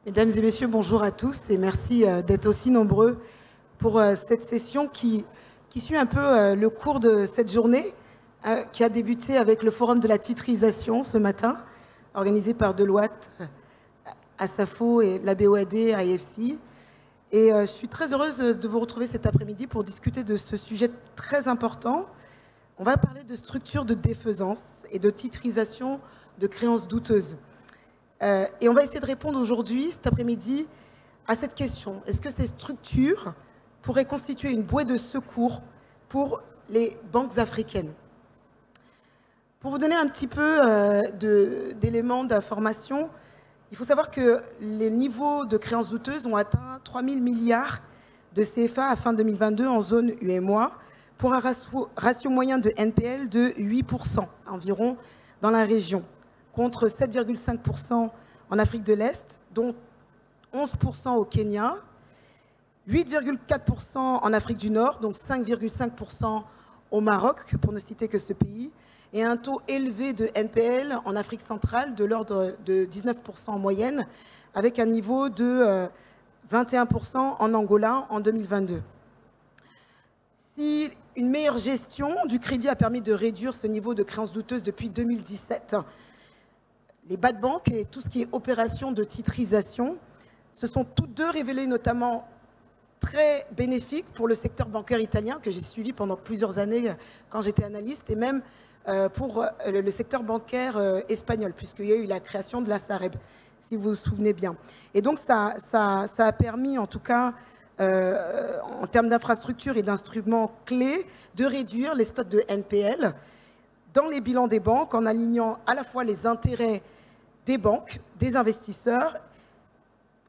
Mesdames et messieurs, bonjour à tous et merci d'être aussi nombreux pour cette session qui suit un peu le cours de cette journée qui a débuté avec le forum de la titrisation ce matin, organisé par Deloitte, Asafo et la BOAD, AFC. Et je suis très heureuse de vous retrouver cet après-midi pour discuter de ce sujet très important. On va parler de structure de défaisance et de titrisation de créances douteuses. Et on va essayer de répondre aujourd'hui, cet après-midi, à cette question. Est-ce que ces structures pourraient constituer une bouée de secours pour les banques africaines? Pour vous donner un petit peu d'éléments d'information, il faut savoir que les niveaux de créances douteuses ont atteint 3 000 milliards de CFA à fin 2022 en zone UEMOA, pour un ratio moyen de NPL de 8% environ dans la région, contre 7,5% en Afrique de l'Est, dont 11% au Kenya, 8,4% en Afrique du Nord, donc 5,5% au Maroc, pour ne citer que ce pays, et un taux élevé de NPL en Afrique centrale de l'ordre de 19% en moyenne, avec un niveau de 21% en Angola en 2022. Si une meilleure gestion du crédit a permis de réduire ce niveau de créances douteuses depuis 2017, les bad banks et tout ce qui est opération de titrisation se sont toutes deux révélées notamment très bénéfiques pour le secteur bancaire italien que j'ai suivi pendant plusieurs années quand j'étais analyste, et même pour le secteur bancaire espagnol, puisqu'il y a eu la création de la Sareb, si vous vous souvenez bien. Et donc ça a permis, en tout cas, en termes d'infrastructures et d'instruments clés, de réduire les stocks de NPL dans les bilans des banques en alignant à la fois les intérêts des banques, des investisseurs,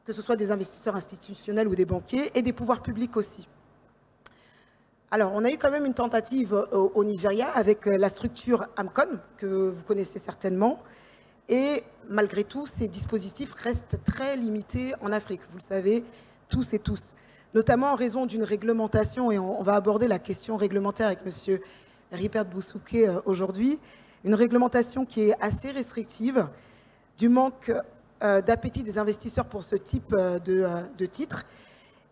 que ce soit des investisseurs institutionnels ou des banquiers, et des pouvoirs publics aussi. Alors, on a eu quand même une tentative au Nigeria avec la structure AMCON, que vous connaissez certainement, et malgré tout, ces dispositifs restent très limités en Afrique, vous le savez tous et tous, notamment en raison d'une réglementation, et on va aborder la question réglementaire avec M. Ripert Boussouké aujourd'hui, une réglementation qui est assez restrictive, du manque d'appétit des investisseurs pour ce type de titres,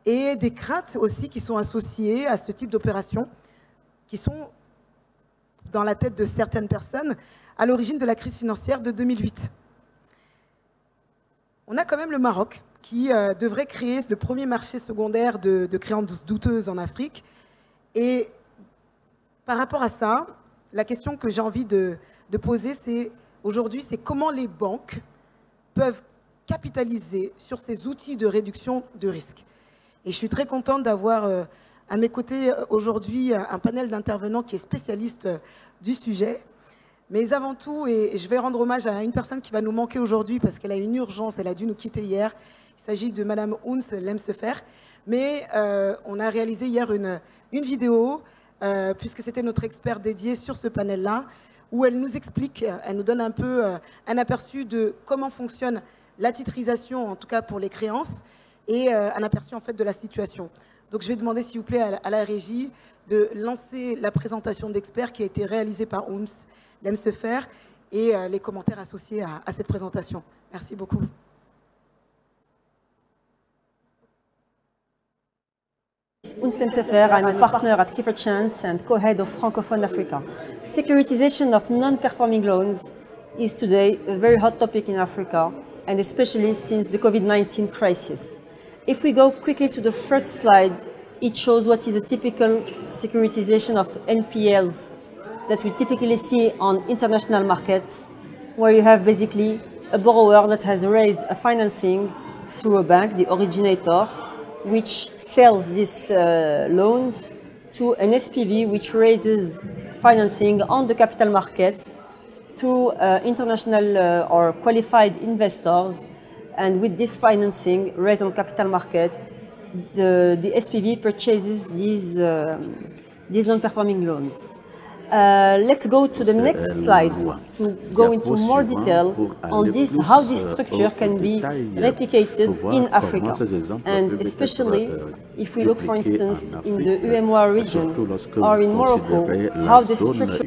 et des craintes aussi qui sont associées à ce type d'opérations, qui sont dans la tête de certaines personnes à l'origine de la crise financière de 2008. On a quand même le Maroc qui devrait créer le premier marché secondaire de créances douteuses en Afrique. Et par rapport à ça, la question que j'ai envie de poser, c'est aujourd'hui, c'est comment les banques peuvent capitaliser sur ces outils de réduction de risque. Et je suis très contente d'avoir à mes côtés aujourd'hui un panel d'intervenants qui est spécialiste du sujet. Mais avant tout, et je vais rendre hommage à une personne qui va nous manquer aujourd'hui parce qu'elle a une urgence, elle a dû nous quitter hier. Il s'agit de Madame Ouns Lemsefer. Mais on a réalisé hier une vidéo, puisque c'était notre expert dédié sur ce panel-là, où elle nous explique, elle nous donne un peu un aperçu de comment fonctionne la titrisation, en tout cas pour les créances, et un aperçu en fait de la situation. Donc je vais demander s'il vous plaît à la régie de lancer la présentation d'experts qui a été réalisée par Ouns Lemsefer et les commentaires associés à cette présentation. Merci beaucoup. Ouns Lemsefer, I'm a partner at Clifford Chance and co-head of Francophone Africa. Securitization of non-performing loans is today a very hot topic in Africa, and especially since the COVID-19 crisis. If we go quickly to the first slide, it shows what is a typical securitization of NPLs that we typically see on international markets, where you have basically a borrower that has raised a financing through a bank, the originator, which sells these loans to an SPV which raises financing on the capital markets to international or qualified investors, and with this financing raised on capital market, the SPV purchases these non-performing loans. Let's go to the next slide to go into more detail on this, how this structure can be replicated in Africa, and especially if we look, for instance, in the UEMOA region or in Morocco, how this structure...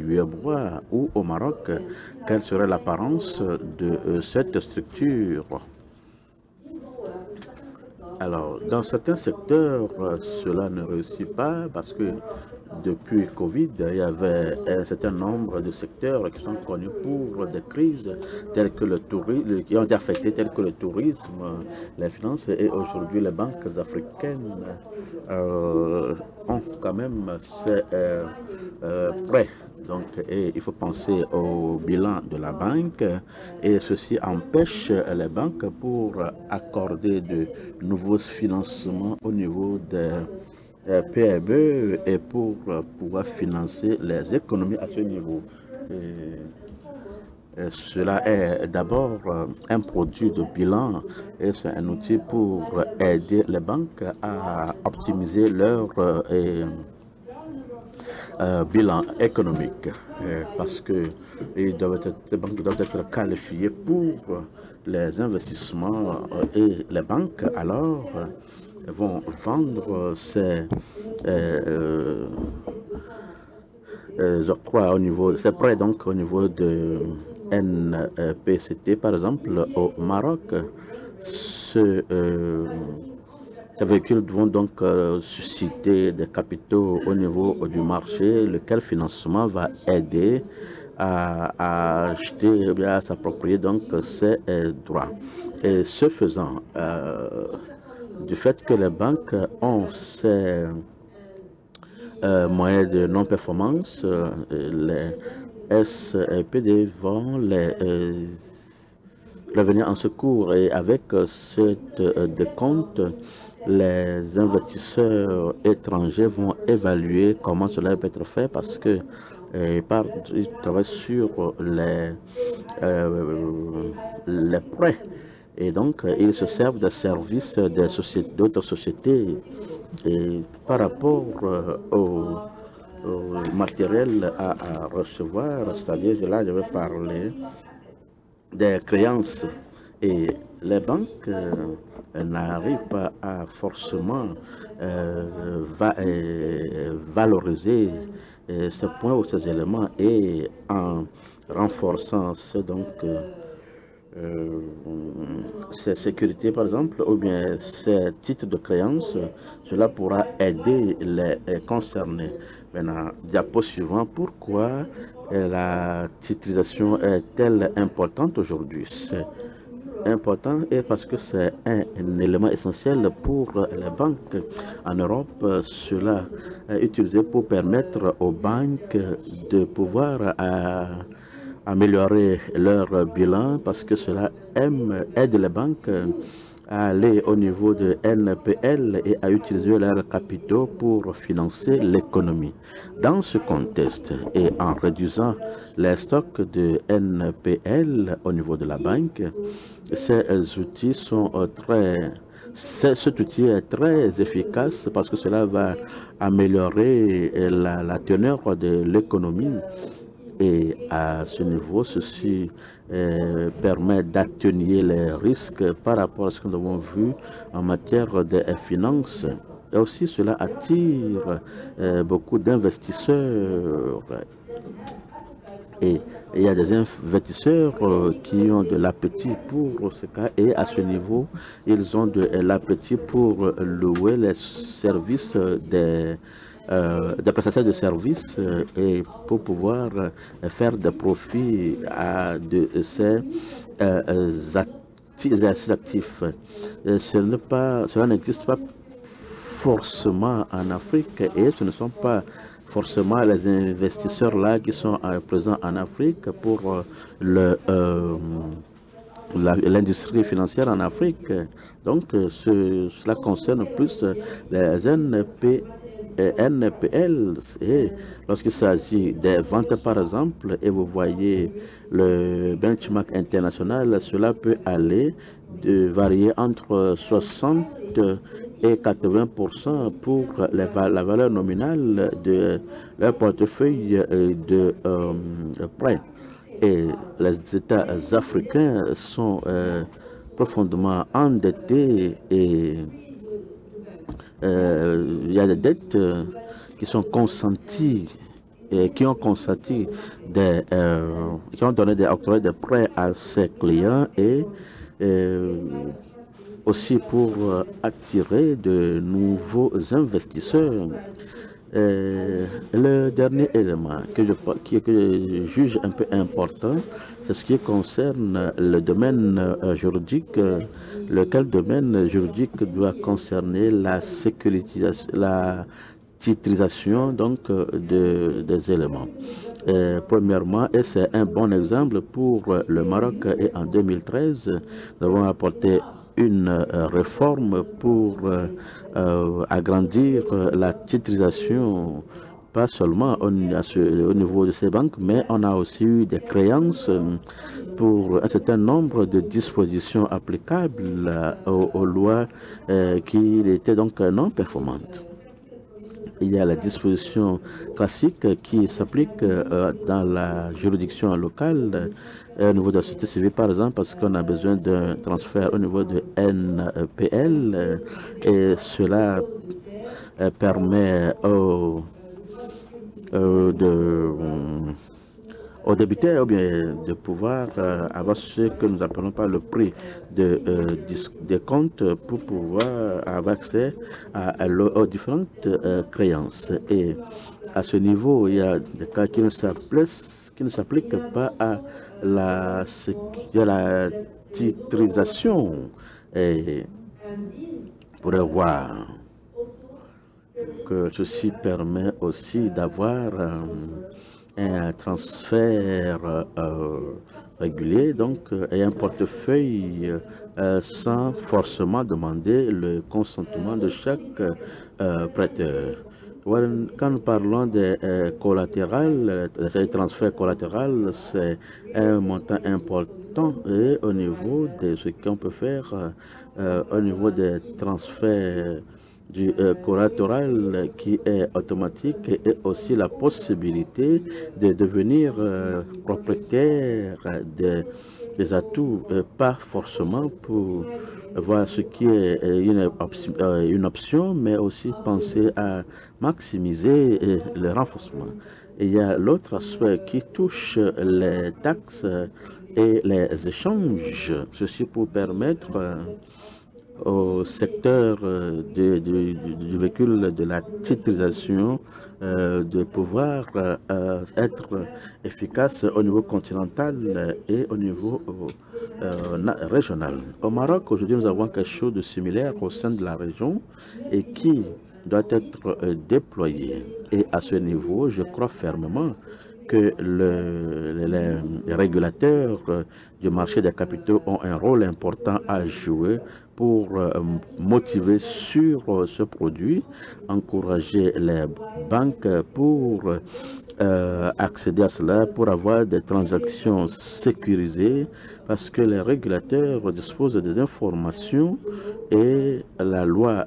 Ou au Maroc, quelle serait l'apparence de cette structure? Alors, dans certains secteurs, cela ne réussit pas parce que depuis Covid, il y avait un certain nombre de secteurs qui sont connus pour des crises telles que le tourisme, qui ont été affectés tels que le tourisme, les finances, et aujourd'hui les banques africaines ont quand même ces prêts. Donc, et il faut penser au bilan de la banque et ceci empêche les banques pour accorder de nouveaux financements au niveau des PME et pour pouvoir financer les économies à ce niveau. Cela est d'abord un produit de bilan et c'est un outil pour aider les banques à optimiser leur bilan économique parce que les banques doivent être qualifiées pour les investissements et les banques alors vont vendre ces octrois au niveau, ces prêts donc au niveau de NPCT par exemple au Maroc. Ces véhicules vont donc susciter des capitaux au niveau du marché, lequel financement va aider à acheter, bien à s'approprier donc ces droits. Et ce faisant, du fait que les banques ont ces moyens de non-performance, les SPD vont les revenir en secours et avec cette décompte, les investisseurs étrangers vont évaluer comment cela peut être fait parce que ils travaillent sur les prêts et donc ils se servent des services d'autres sociétés et par rapport au matériel à recevoir, c'est-à-dire là je vais parler des créances et les banques n'arrivent pas à forcément valoriser ce point ou ces éléments et en renforçant ces sécurités par exemple ou bien ces titres de créance, cela pourra aider les concernés. Maintenant, diapo suivant, pourquoi la titrisation est-elle importante aujourd'hui? C'est important et parce que c'est un élément essentiel pour les banques. En Europe, cela est utilisé pour permettre aux banques de pouvoir améliorer leur bilan parce que cela aide les banques à aller au niveau de NPL et à utiliser leurs capitaux pour financer l'économie. Dans ce contexte et en réduisant les stocks de NPL au niveau de la banque, ces outils sont cet outil est très efficace parce que cela va améliorer la teneur de l'économie. Et à ce niveau, ceci permet d'atténuer les risques par rapport à ce que nous avons vu en matière de finances. Et aussi, cela attire beaucoup d'investisseurs. Et il y a des investisseurs qui ont de l'appétit pour ce cas. Et à ce niveau, ils ont de l'appétit pour louer les services des prestataires de services et pour pouvoir faire des profits de ces actifs. Cela n'existe pas forcément en Afrique et ce ne sont pas forcément les investisseurs là qui sont présents en Afrique pour l'industrie financière en Afrique. Donc cela concerne plus les NPL et lorsqu'il s'agit des ventes par exemple et vous voyez le benchmark international, cela peut aller varier entre 60 et 80% pour la valeur nominale de leur portefeuille de prêts. Et les États africains sont profondément endettés et il y a des dettes qui sont consenties et qui ont consenti qui ont donné octroyé des prêts à ses clients et aussi pour attirer de nouveaux investisseurs. Le dernier élément que je juge un peu important, c'est ce qui concerne le domaine juridique. Lequel domaine juridique doit concerner la sécurisation, la titrisation donc des éléments. Premièrement, et c'est un bon exemple pour le Maroc, et en 2013, nous avons apporté une réforme pour agrandir la titrisation, pas seulement au niveau de ces banques, mais on a aussi eu des créances pour un certain nombre de dispositions applicables aux lois qui étaient donc non performantes. Il y a la disposition classique qui s'applique dans la juridiction locale au niveau de la société civile, par exemple, parce qu'on a besoin d'un transfert au niveau de NPL et cela permet aux débiteurs de pouvoir avoir ce que nous appelons par le prix des comptes pour pouvoir avoir accès aux différentes créances. Et à ce niveau, il y a des cas qui ne s'appliquent pas à la titrisation. Et vous pourrez voir que ceci permet aussi d'avoir un transfert régulier, donc, et un portefeuille sans forcément demander le consentement de chaque prêteur. Quand nous parlons des des transferts collatéraux, c'est un montant important et au niveau de ce qu'on peut faire au niveau des transferts du collatéral qui est automatique, et aussi la possibilité de devenir propriétaire des atouts, pas forcément pour voir ce qui est une option, mais aussi penser à maximiser le renforcement. Et il y a l'autre aspect qui touche les taxes et les échanges, ceci pour permettre au secteur du véhicule de la titrisation de pouvoir être efficace au niveau continental et au niveau régional. Au Maroc, aujourd'hui, nous avons quelque chose de similaire au sein de la région et qui doit être déployé. Et à ce niveau, je crois fermement que les régulateurs du marché des capitaux ont un rôle important à jouer pour motiver sur ce produit, encourager les banques pour accéder à cela, pour avoir des transactions sécurisées, parce que les régulateurs disposent des informations et la loi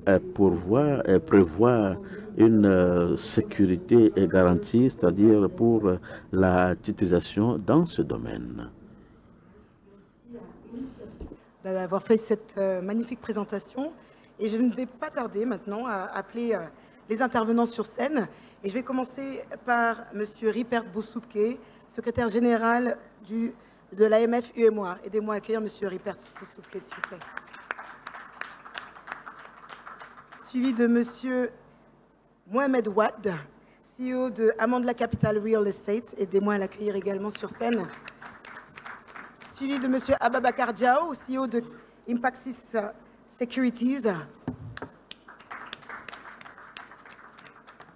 prévoit une sécurité et garantie, c'est-à-dire pour la titrisation dans ce domaine. D'avoir fait cette magnifique présentation. Et je ne vais pas tarder maintenant à appeler les intervenants sur scène. Et je vais commencer par M. Ripert Bousoupké, secrétaire général de l'AMF UEMOA. Aidez-moi à accueillir M. Ripert Bousoupké, s'il vous plaît. Suivi de M. Mohamed Ouad, CEO de Amandla Capital Real Estate. Aidez-moi à l'accueillir également sur scène. Suivi de M. Ababakar Diao, CEO de Impaxis Securities.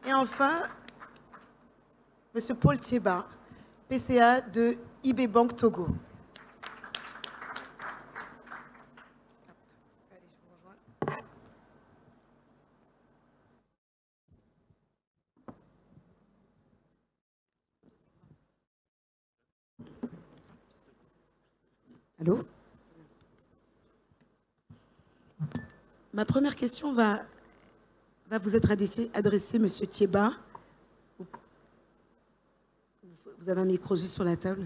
Et enfin, M. Paul Thieba, PCA de IB Bank Togo. Allô? Ma première question va vous être adressée, M. Thieba. Vous avez un micro juste sur la table.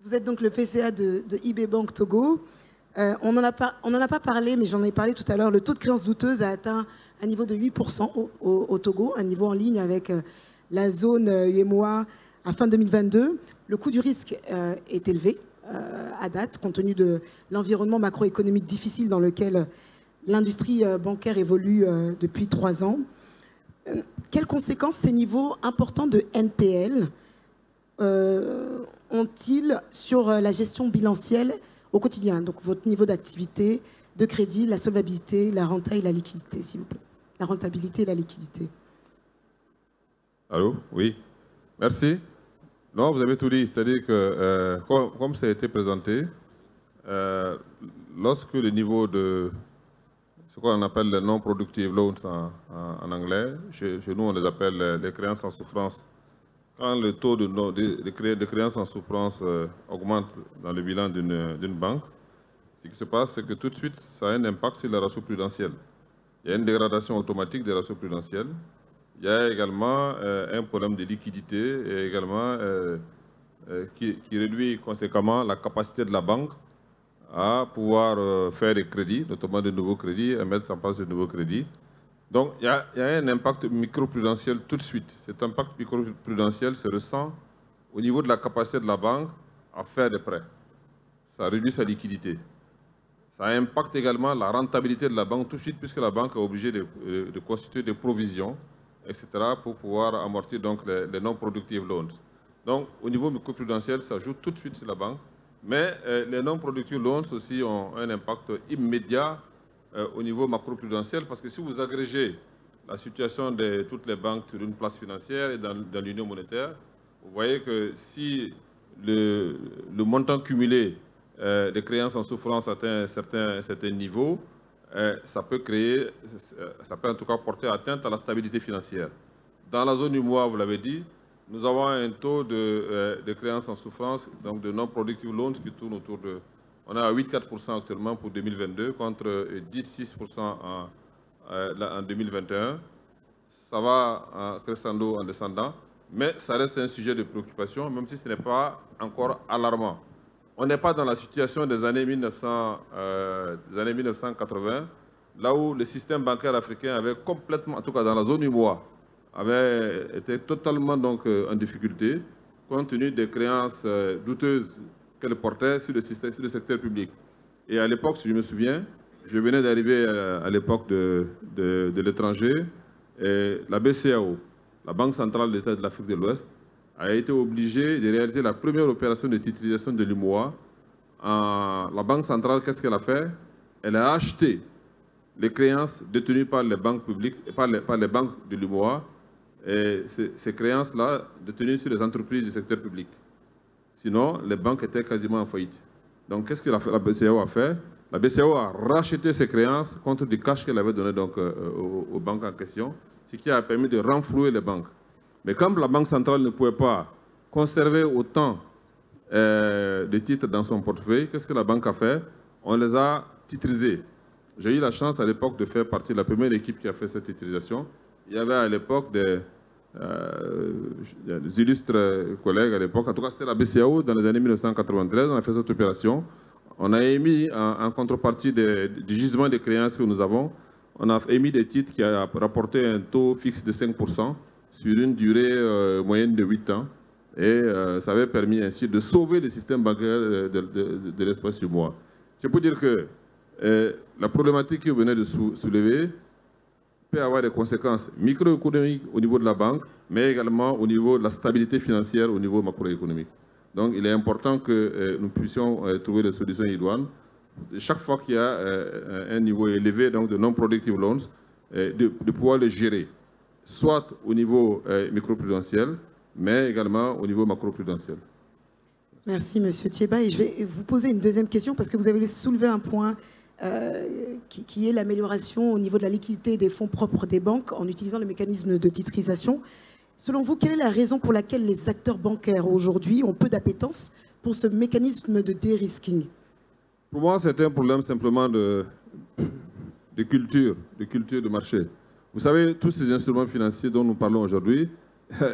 Vous êtes donc le PCA de IB Bank Togo. On n'en a pas parlé, mais j'en ai parlé tout à l'heure. Le taux de créance douteuse a atteint un niveau de 8% au Togo, un niveau en ligne avec la zone UEMOA à fin 2022. Le coût du risque est élevé à date, compte tenu de l'environnement macroéconomique difficile dans lequel l'industrie bancaire évolue depuis 3 ans. Quelles conséquences ces niveaux importants de NPL ont-ils sur la gestion bilancielle au quotidien? Donc votre niveau d'activité, de crédit, la solvabilité, la renta et la liquidité, s'il vous plaît. La rentabilité et la liquidité. Allô? Oui. Merci. Non, vous avez tout dit. C'est-à-dire que, comme ça a été présenté, lorsque le niveau de ce qu'on appelle les non-productive loans en anglais, chez nous on les appelle les créances en souffrance. Quand le taux de créances en souffrance augmente dans le bilan d'une banque, ce qui se passe, c'est que tout de suite, ça a un impact sur les ratios prudentiels. Il y a une dégradation automatique des ratios prudentiels. Il y a également un problème de liquidité et également qui réduit conséquemment la capacité de la banque à pouvoir faire des crédits, notamment de nouveaux crédits, et mettre en place de nouveaux crédits. Donc, il y a un impact microprudentiel tout de suite. Cet impact microprudentiel se ressent au niveau de la capacité de la banque à faire des prêts. Ça réduit sa liquidité. Ça impacte également la rentabilité de la banque tout de suite, puisque la banque est obligée de constituer des provisions, etc., pour pouvoir amortir donc les non-productive loans. Donc, au niveau microprudentiel, ça joue tout de suite sur la banque. Mais les non-productive loans aussi ont un impact immédiat au niveau macroprudentiel, parce que si vous agrégez la situation de toutes les banques sur une place financière et dans l'union monétaire, vous voyez que si le montant cumulé des créances en souffrance atteint un certain niveau, ça peut en tout cas porter atteinte à la stabilité financière. Dans la zone UEMOA, vous l'avez dit, nous avons un taux de créances en souffrance, donc de non-productive loans qui tourne autour de... On est à 8,4% actuellement pour 2022 contre 10,6% en 2021. Ça va crescendo en descendant, mais ça reste un sujet de préoccupation, même si ce n'est pas encore alarmant. On n'est pas dans la situation des années 1980, là où le système bancaire africain avait complètement, en tout cas dans la zone UEMOA, avait été totalement donc, en difficulté, compte tenu des créances douteuses qu'elle portait sur le secteur public. Et à l'époque, si je me souviens, je venais d'arriver à l'époque de l'étranger, et la BCEAO, la Banque centrale des États de l'Afrique de l'Ouest, a été obligée de réaliser la première opération de titrisation de l'UEMOA. La Banque centrale, qu'est-ce qu'elle a fait? Elle a acheté les créances détenues par les banques publiques, par les banques de l'UEMOA, et ces créances-là détenues sur les entreprises du secteur public. Sinon, les banques étaient quasiment en faillite. Donc, qu'est-ce que la BCEAO a fait? La BCEAO a racheté ces créances contre du cash qu'elle avait donné donc, aux banques en question, ce qui a permis de renflouer les banques. Mais comme la Banque centrale ne pouvait pas conserver autant de titres dans son portefeuille, qu'est-ce que la banque a fait? On les a titrisés. J'ai eu la chance à l'époque de faire partie de la première équipe qui a fait cette titrisation. Il y avait à l'époque des illustres collègues à l'époque, en tout cas c'était la BCEAO dans les années 1993, on a fait cette opération. On a émis en contrepartie du gisement des créances que nous avons, on a émis des titres qui a rapporté un taux fixe de 5% sur une durée moyenne de 8 ans. Et ça avait permis ainsi de sauver le système bancaire de l'espace UEMOA. Je peux dire que la problématique que vous venez de soulever peut avoir des conséquences microéconomiques au niveau de la banque, mais également au niveau de la stabilité financière au niveau macroéconomique. Donc il est important que nous puissions trouver des solutions idoines. Chaque fois qu'il y a un niveau élevé donc, de non-productive loans, de pouvoir les gérer, soit au niveau microprudentiel, mais également au niveau macroprudentiel. Merci, M. Thiéba. Et je vais vous poser une deuxième question parce que vous avez soulevé un point qui est l'amélioration au niveau de la liquidité des fonds propres des banques en utilisant le mécanisme de titrisation. Selon vous, quelle est la raison pour laquelle les acteurs bancaires aujourd'hui ont peu d'appétence pour ce mécanisme de de-risking? Pour moi, c'est un problème simplement de culture de marché. Vous savez, tous ces instruments financiers dont nous parlons aujourd'hui,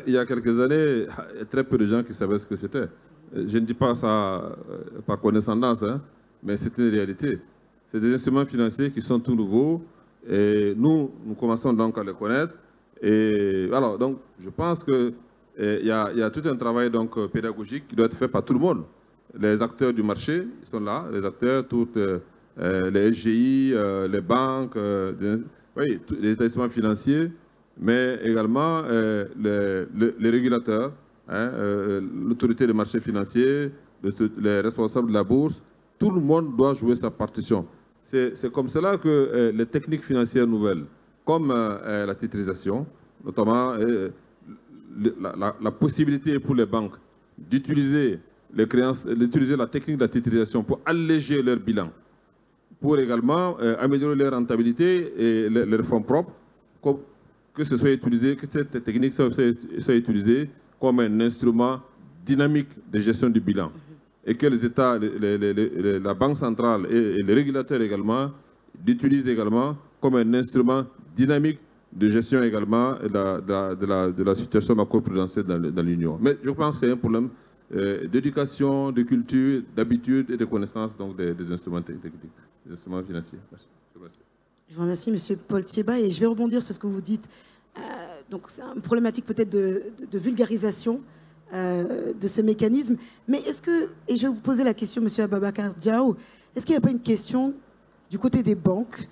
il y a quelques années, il y a très peu de gens qui savaient ce que c'était. Je ne dis pas ça par condescendance, hein, mais c'est une réalité. C'est des instruments financiers qui sont tout nouveaux et nous commençons donc à les connaître. Et alors, donc, je pense qu'il y a tout un travail donc, pédagogique qui doit être fait par tout le monde. les acteurs du marché, ils sont là, les acteurs, toutes les SGI, les banques, les établissements financiers, mais également les régulateurs, l'autorité des marchés financiers, les responsables de la bourse. Tout le monde doit jouer sa partition. C'est comme cela que les techniques financières nouvelles, comme la titrisation, notamment la possibilité pour les banques d'utiliser la technique de la titrisation pour alléger leur bilan, pour également améliorer leur rentabilité et leurs fonds propres, que ce soit utilisé, que cette technique soit utilisée comme un instrument dynamique de gestion du bilan. Et que les États, la Banque centrale et les régulateurs également l'utilisent également comme un instrument dynamique de gestion également de la situation macro-prudentielle dans l'Union. Mais je pense que c'est un problème d'éducation, de culture, d'habitude et de connaissance donc, des instruments techniques, des instruments financiers. Merci. Je vous remercie, M. Paul Thiéba, et je vais rebondir sur ce que vous dites. Donc, c'est une problématique peut-être de vulgarisation de ce mécanisme. Mais est-ce que, et je vais vous poser la question, M. Ababacar Diao, est-ce qu'il n'y a pas une question du côté des banques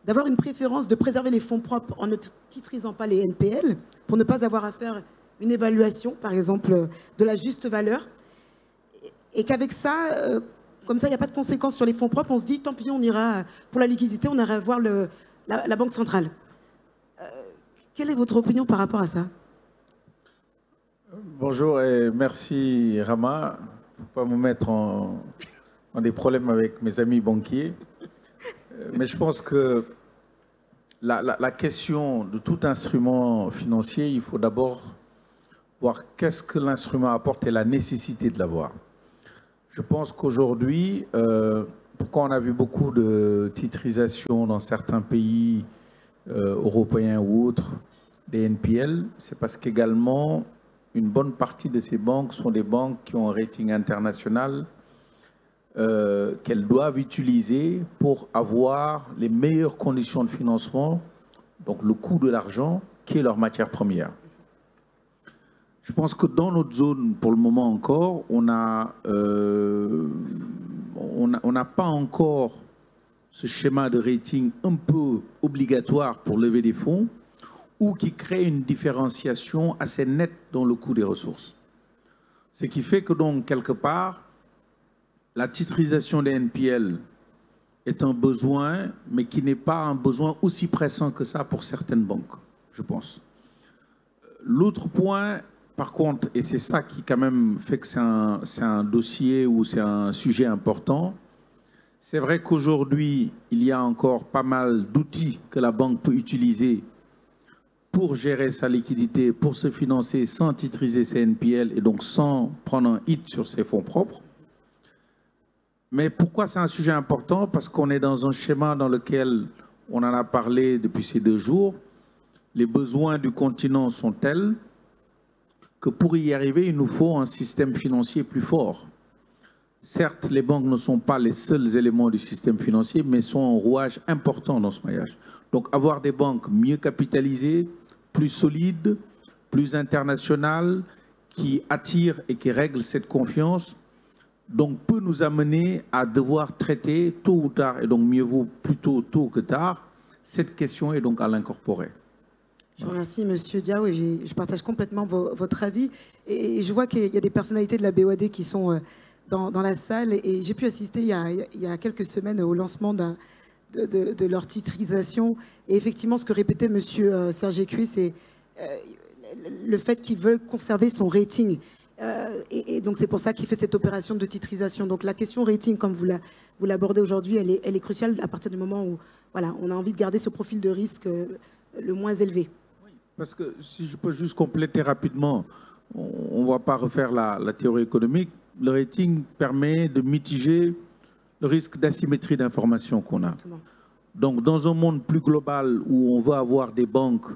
d'avoir une préférence de préserver les fonds propres en ne titrisant pas les NPL pour ne pas avoir à faire une évaluation, par exemple, de la juste valeur, et qu'avec ça, comme ça, il n'y a pas de conséquences sur les fonds propres, on se dit, tant pis, on ira, pour la liquidité, on ira voir la Banque centrale. Quelle est votre opinion par rapport à ça? Bonjour et merci Rama. Il ne faut pas me mettre en des problèmes avec mes amis banquiers. Mais je pense que la question de tout instrument financier, il faut d'abord voir qu'est-ce que l'instrument apporte et la nécessité de l'avoir. Je pense qu'aujourd'hui, pourquoi on a vu beaucoup de titrisation dans certains pays européens ou autres, des NPL, c'est parce qu'également, une bonne partie de ces banques sont des banques qui ont un rating international qu'elles doivent utiliser pour avoir les meilleures conditions de financement, donc le coût de l'argent, qui est leur matière première. Je pense que dans notre zone, pour le moment encore, on n'a pas encore ce schéma de rating un peu obligatoire pour lever des fonds ou qui crée une différenciation assez nette dans le coût des ressources. Ce qui fait que donc, quelque part, la titrisation des NPL est un besoin, mais qui n'est pas un besoin aussi pressant que ça pour certaines banques, je pense. L'autre point, par contre, et c'est ça qui quand même fait que c'est un dossier ou c'est un sujet important, c'est vrai qu'aujourd'hui, il y a encore pas mal d'outils que la banque peut utiliser pour gérer sa liquidité, pour se financer sans titriser ses NPL et donc sans prendre un hit sur ses fonds propres. Mais pourquoi c'est un sujet important? Parce qu'on est dans un schéma dans lequel on en a parlé depuis ces 2 jours. Les besoins du continent sont tels que pour y arriver, il nous faut un système financier plus fort. Certes, les banques ne sont pas les seuls éléments du système financier, mais sont un rouage important dans ce maillage. Donc avoir des banques mieux capitalisées, plus solides, plus internationales, qui attirent et qui règlent cette confiance, donc peut nous amener à devoir traiter tôt ou tard, et donc mieux vaut plutôt tôt que tard, cette question est donc à l'incorporer. Je vous remercie, M. Diao, et je partage complètement votre avis. Et je vois qu'il y a des personnalités de la BOAD qui sont dans la salle, et j'ai pu assister il y a quelques semaines au lancement de leur titrisation. Et effectivement, ce que répétait M. Serge Écuyer, c'est le fait qu'il veut conserver son rating. Et donc, c'est pour ça qu'il fait cette opération de titrisation. Donc, la question rating, comme vous l'abordez aujourd'hui, elle est cruciale à partir du moment où voilà, on a envie de garder ce profil de risque le moins élevé. Oui, parce que si je peux juste compléter rapidement, on ne va pas refaire la théorie économique. Le rating permet de mitiger le risque d'asymétrie d'information qu'on a. Exactement. Donc, dans un monde plus global où on va avoir des banques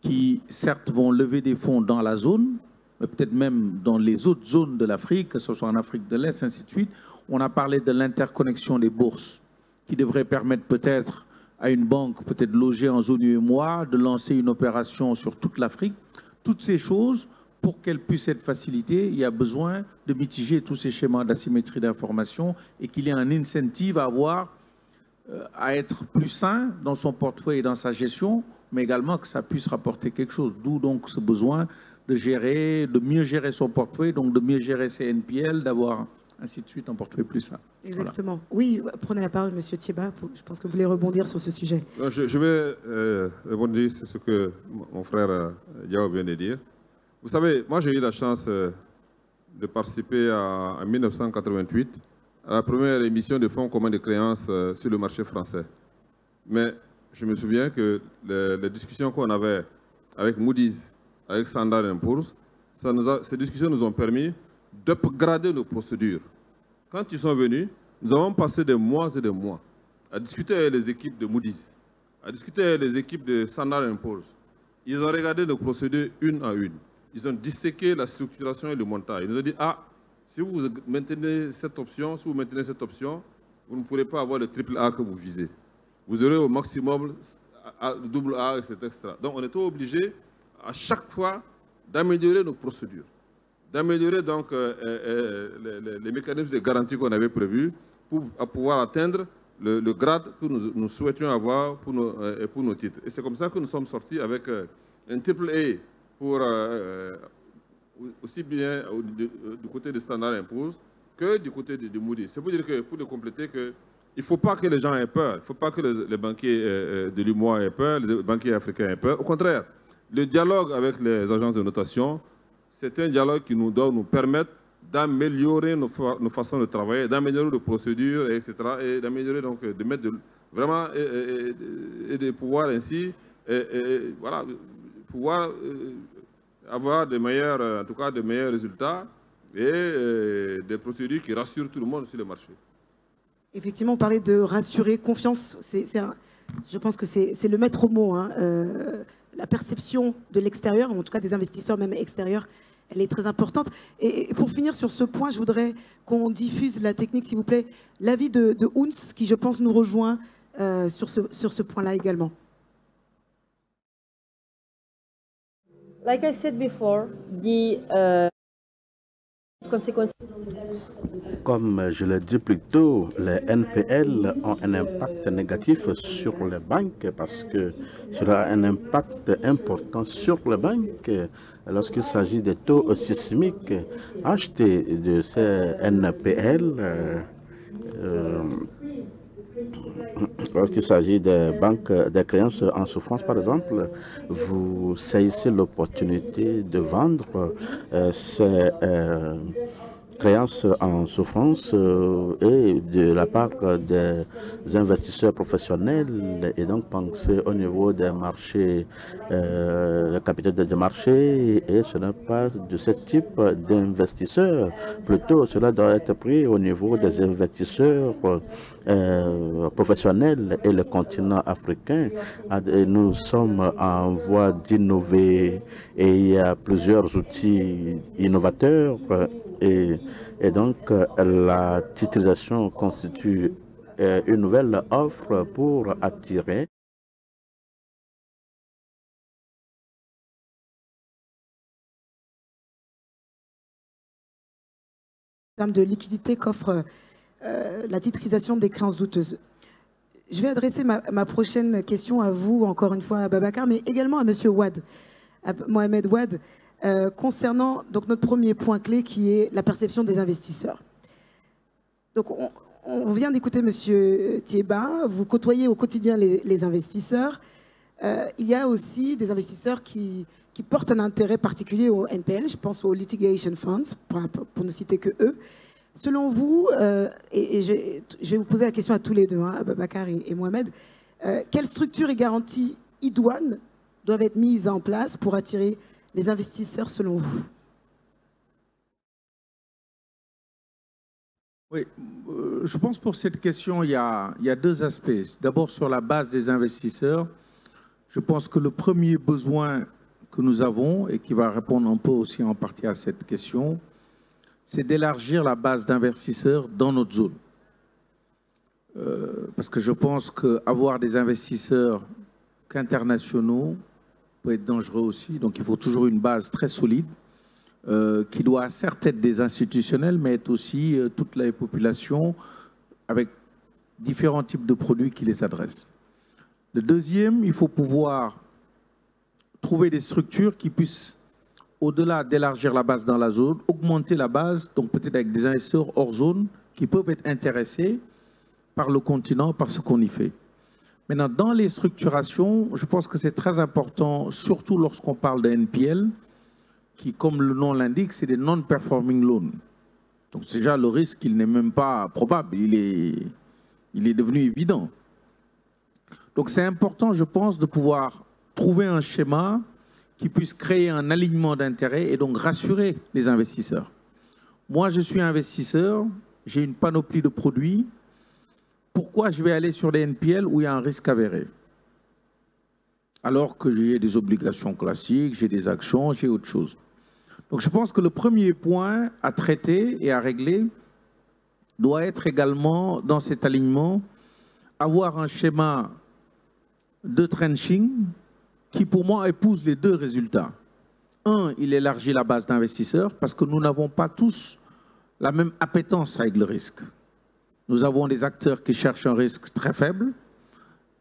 qui, certes, vont lever des fonds dans la zone, mais peut-être même dans les autres zones de l'Afrique, que ce soit en Afrique de l'Est, ainsi de suite, on a parlé de l'interconnexion des bourses, qui devrait permettre peut-être à une banque, peut-être logée en zone UEMOA, de lancer une opération sur toute l'Afrique. Toutes ces choses pour qu'elle puisse être facilitée, il y a besoin de mitiger tous ces schémas d'asymétrie d'information et qu'il y ait un incentive à être plus sain dans son portefeuille et dans sa gestion, mais également que ça puisse rapporter quelque chose. D'où donc ce besoin de mieux gérer son portefeuille, donc de mieux gérer ses NPL, d'avoir ainsi de suite un portefeuille plus sain. Exactement. Voilà. Oui, prenez la parole, Monsieur Thiéba. Je pense que vous voulez rebondir sur ce sujet. Je vais rebondir sur ce que mon frère Diao vient de dire. Vous savez, moi j'ai eu la chance de participer en 1988 à la première émission de fonds communs de créances sur le marché français. Mais je me souviens que les discussions qu'on avait avec Moody's, avec Standard & Poor's, ces discussions nous ont permis d'upgrader nos procédures. Quand ils sont venus, nous avons passé des mois et des mois à discuter avec les équipes de Moody's, à discuter avec les équipes de Standard & Poor's. Ils ont regardé nos procédures une à une. Ils ont disséqué la structuration et le montage. Ils nous ont dit, ah, si vous maintenez cette option, vous ne pourrez pas avoir le triple A que vous visez. Vous aurez au maximum le double A, etc., etc. Donc, on était obligé à chaque fois d'améliorer nos procédures, d'améliorer donc les mécanismes de garantie qu'on avait prévus pour pouvoir atteindre le grade que nous souhaitions avoir pour nos titres. Et c'est comme ça que nous sommes sortis avec un triple A pour aussi bien du côté de Standard & Poor's que du côté de Moody's. C'est pour dire que, pour le compléter, qu'il ne faut pas que les gens aient peur, il ne faut pas que les banquiers de l'UMOA aient peur, les banquiers africains aient peur. Au contraire, le dialogue avec les agences de notation, c'est un dialogue qui doit nous permettre d'améliorer nos façons de travailler, d'améliorer nos procédures, etc. Et d'améliorer, donc, de mettre vraiment, et de pouvoir ainsi, voilà, pouvoir avoir de meilleurs, en tout cas de meilleurs résultats et des procédures qui rassurent tout le monde sur le marché. Effectivement, on parlait de rassurer, confiance. Je pense que c'est le maître mot. Hein. La perception de l'extérieur, en tout cas des investisseurs même extérieurs, elle est très importante. Et pour finir sur ce point, je voudrais qu'on diffuse la technique, s'il vous plaît, l'avis de Ouns, qui je pense nous rejoint sur ce point-là également. Like I said before, the consequences. Comme je l'ai dit plus tôt, les NPL ont un impact négatif sur les banques parce que cela a un impact important sur les banques lorsqu'il s'agit des taux sismiques. Acheter de ces NPL, lorsqu'il s'agit des banques, des créances en souffrance, par exemple, vous saisissez l'opportunité de vendre ces créances en souffrance et de la part des investisseurs professionnels et donc penser au niveau des marchés, le capital des marchés, et ce n'est pas de ce type d'investisseurs. Plutôt, cela doit être pris au niveau des investisseurs professionnels et le continent africain. Nous sommes en voie d'innover et il y a plusieurs outils innovateurs et donc la titrisation constitue une nouvelle offre pour attirer en termes de liquidité qu'offre la titrisation des créances douteuses. Je vais adresser ma prochaine question à vous, encore une fois à Babacar, mais également à Monsieur Wade, à Mohamed Wade, concernant donc, notre premier point clé qui est la perception des investisseurs. Donc on vient d'écouter Monsieur Thiéba, vous côtoyez au quotidien les investisseurs. Il y a aussi des investisseurs qui portent un intérêt particulier au NPL, je pense aux litigation funds, pour ne citer que eux. Selon vous, et je vais vous poser la question à tous les deux, hein, Babacar et Mohamed, quelles structures et garanties idoines doivent être mises en place pour attirer les investisseurs selon vous? Oui, je pense pour cette question, il y a deux aspects. D'abord, sur la base des investisseurs, je pense que le premier besoin que nous avons, et qui va répondre un peu aussi en partie à cette question, c'est d'élargir la base d'investisseurs dans notre zone. Parce que je pense qu'avoir des investisseurs qu'internationaux peut être dangereux aussi. Donc, il faut toujours une base très solide. qui doit certes être des institutionnels, mais être aussi toute la population avec différents types de produits qui les adressent. Le deuxième, il faut pouvoir trouver des structures qui puissent, au-delà d'élargir la base dans la zone, augmenter la base, donc peut-être avec des investisseurs hors zone qui peuvent être intéressés par le continent, par ce qu'on y fait. Maintenant, dans les structurations, je pense que c'est très important, surtout lorsqu'on parle de NPL, qui, comme le nom l'indique, c'est des non-performing loans. Donc déjà, le risque, il n'est même pas probable, il est devenu évident. Donc c'est important, je pense, de pouvoir trouver un schéma qui puisse créer un alignement d'intérêts et donc rassurer les investisseurs. Moi, je suis investisseur, j'ai une panoplie de produits. Pourquoi je vais aller sur les NPL où il y a un risque avéré? Alors que j'ai des obligations classiques, j'ai des actions, j'ai autre chose. Donc je pense que le premier point à traiter et à régler doit être également, dans cet alignement, avoir un schéma de trenching qui, pour moi, épouse les deux résultats. Un, il élargit la base d'investisseurs parce que nous n'avons pas tous la même appétence avec le risque. Nous avons des acteurs qui cherchent un risque très faible,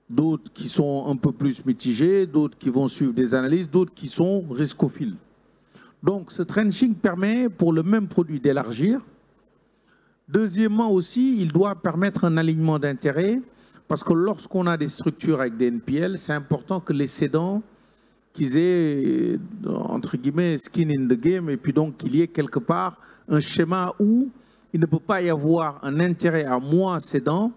d'autres qui sont un peu plus mitigés, d'autres qui vont suivre des analyses, d'autres qui sont riscophiles. Donc, ce trenching permet, pour le même produit, d'élargir. Deuxièmement aussi, il doit permettre un alignement d'intérêts parce que lorsqu'on a des structures avec des NPL, c'est important que les cédants, qu'ils aient, entre guillemets, skin in the game, et puis donc qu'il y ait quelque part un schéma où il ne peut pas y avoir un intérêt à moi, cédant,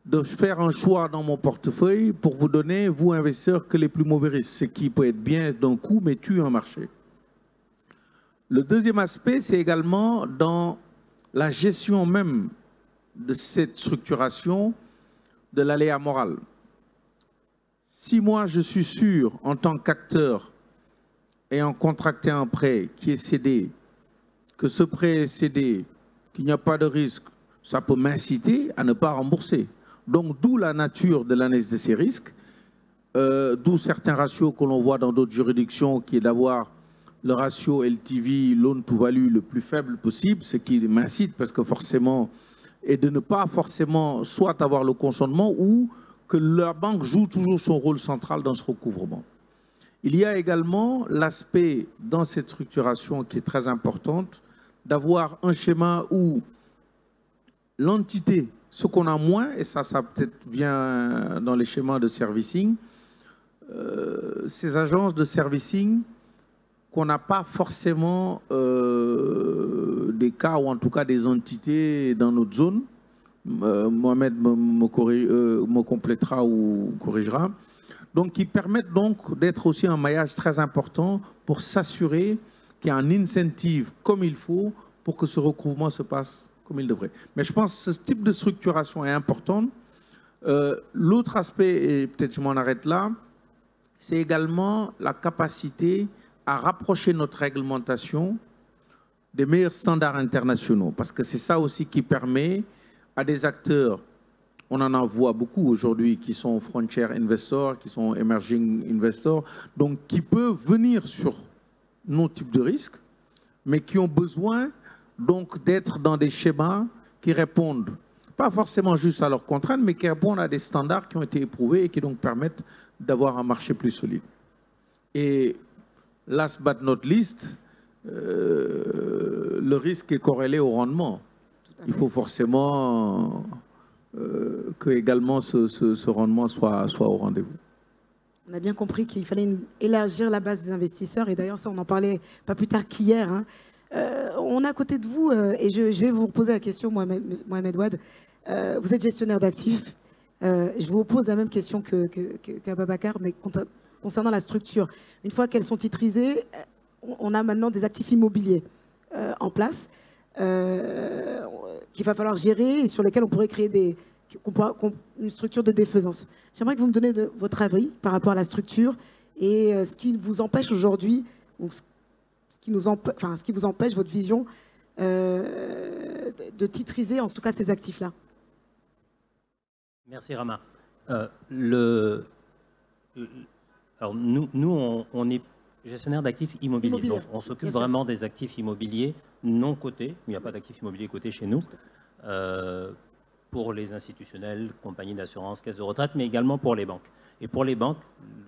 de faire un choix dans mon portefeuille pour vous donner, vous, investisseurs, que les plus mauvais risques, ce qui peut être bien d'un coup, mais tue un marché. Le deuxième aspect, c'est également dans la gestion même de cette structuration de l'aléa moral. Si moi, je suis sûr, en tant qu'acteur ayant contracté un prêt qui est cédé, que ce prêt est cédé, qu'il n'y a pas de risque, ça peut m'inciter à ne pas rembourser. Donc, d'où la nature de l'analyse de ces risques, d'où certains ratios que l'on voit dans d'autres juridictions, qui est d'avoir le ratio LTV, loan to value, le plus faible possible, ce qui m'incite parce que forcément, et de ne pas forcément soit avoir le consentement ou que la banque joue toujours son rôle central dans ce recouvrement. Il y a également l'aspect dans cette structuration qui est très importante, d'avoir un schéma où l'entité, ce qu'on a moins, et ça peut-être vient dans les schémas de servicing, ces agences de servicing, qu'on n'a pas forcément des cas, ou en tout cas des entités dans notre zone. Mohamed me complétera ou corrigera. Donc, qui permettent donc d'être aussi un maillage très important pour s'assurer qu'il y a un incentive comme il faut pour que ce recouvrement se passe comme il devrait. Mais je pense que ce type de structuration est important. L'autre aspect, et peut-être je m'en arrête là, c'est également la capacité à rapprocher notre réglementation des meilleurs standards internationaux. Parce que c'est ça aussi qui permet à des acteurs, on en voit beaucoup aujourd'hui, qui sont frontier investors, qui sont emerging investors, donc qui peuvent venir sur nos types de risques, mais qui ont besoin donc d'être dans des schémas qui répondent, pas forcément juste à leurs contraintes, mais qui répondent à des standards qui ont été éprouvés et qui donc permettent d'avoir un marché plus solide. Et last but not least, le risque est corrélé au rendement. Il faut forcément que également ce rendement soit au rendez-vous. On a bien compris qu'il fallait élargir la base des investisseurs. Et d'ailleurs, ça, on en parlait pas plus tard qu'hier. Hein. On est à côté de vous, et je vais vous poser la question, Mohamed Ouad. Vous êtes gestionnaire d'actifs. Je vous pose la même question qu'Ababacar, mais concernant la structure. Une fois qu'elles sont titrisées, on a maintenant des actifs immobiliers en place qu'il va falloir gérer et sur lesquels on pourrait créer une structure de défaisance. J'aimerais que vous me donniez votre avis par rapport à la structure et ce qui vous empêche aujourd'hui, ou ce qui vous empêche, votre vision, de titriser en tout cas ces actifs-là. Merci Rama. Alors nous, on est Gestionnaire d'actifs immobiliers. Donc, on s'occupe vraiment des actifs immobiliers non cotés. Il n'y a pas d'actifs immobiliers cotés chez nous. Pour les institutionnels, compagnies d'assurance, caisses de retraite, mais également pour les banques. Et pour les banques,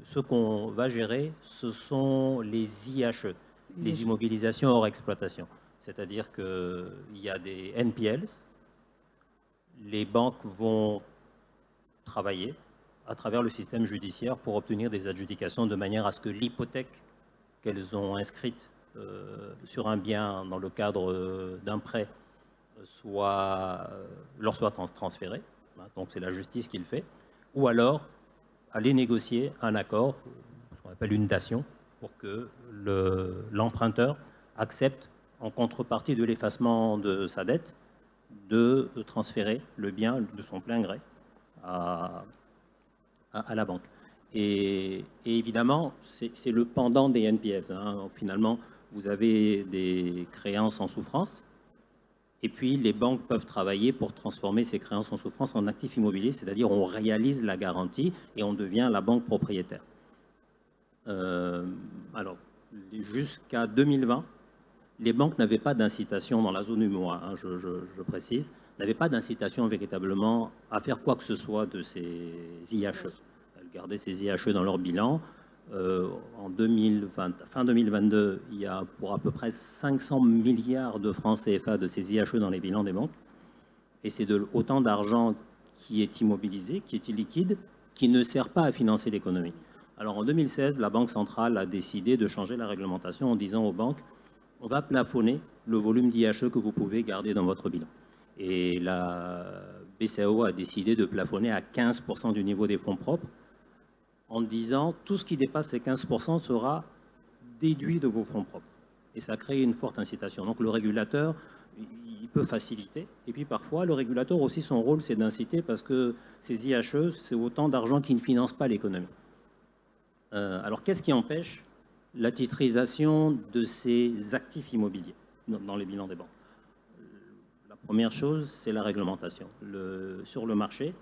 ce qu'on va gérer, ce sont les IHE, les immobilisations hors exploitation. C'est-à-dire qu'il y a des NPLs. Les banques vont travailler à travers le système judiciaire pour obtenir des adjudications de manière à ce que l'hypothèque qu'elles ont inscrite sur un bien dans le cadre d'un prêt leur soit transférée. Donc c'est la justice qui le fait. Ou alors aller négocier un accord, ce qu'on appelle une dation, pour que l'emprunteur accepte, en contrepartie de l'effacement de sa dette, de transférer le bien de son plein gré à la banque. Et évidemment, c'est le pendant des NPLs. Hein. Finalement, vous avez des créances en souffrance, et puis les banques peuvent travailler pour transformer ces créances en souffrance en actifs immobiliers, c'est-à-dire on réalise la garantie et on devient la banque propriétaire. Alors, jusqu'à 2020, les banques n'avaient pas d'incitation dans la zone UMOA, hein, je précise, n'avaient pas d'incitation véritablement à faire quoi que ce soit de ces IHE. Elles gardaient ces IHE dans leur bilan. En fin 2022, il y a pour à peu près 500 milliards de francs CFA de ces IHE dans les bilans des banques. Et c'est autant d'argent qui est immobilisé, qui est illiquide, qui ne sert pas à financer l'économie. Alors en 2016, la Banque centrale a décidé de changer la réglementation en disant aux banques, on va plafonner le volume d'IHE que vous pouvez garder dans votre bilan. Et la BCAO a décidé de plafonner à 15% du niveau des fonds propres, en disant tout ce qui dépasse ces 15% sera déduit de vos fonds propres. Et ça crée une forte incitation. Donc le régulateur, il peut faciliter. Et puis parfois, le régulateur aussi, son rôle, c'est d'inciter parce que ces IHE, c'est autant d'argent qui ne finance pas l'économie. Alors qu'est-ce qui empêche la titrisation de ces actifs immobiliers dans les bilans des banques? La première chose, c'est la réglementation. Sur le marché,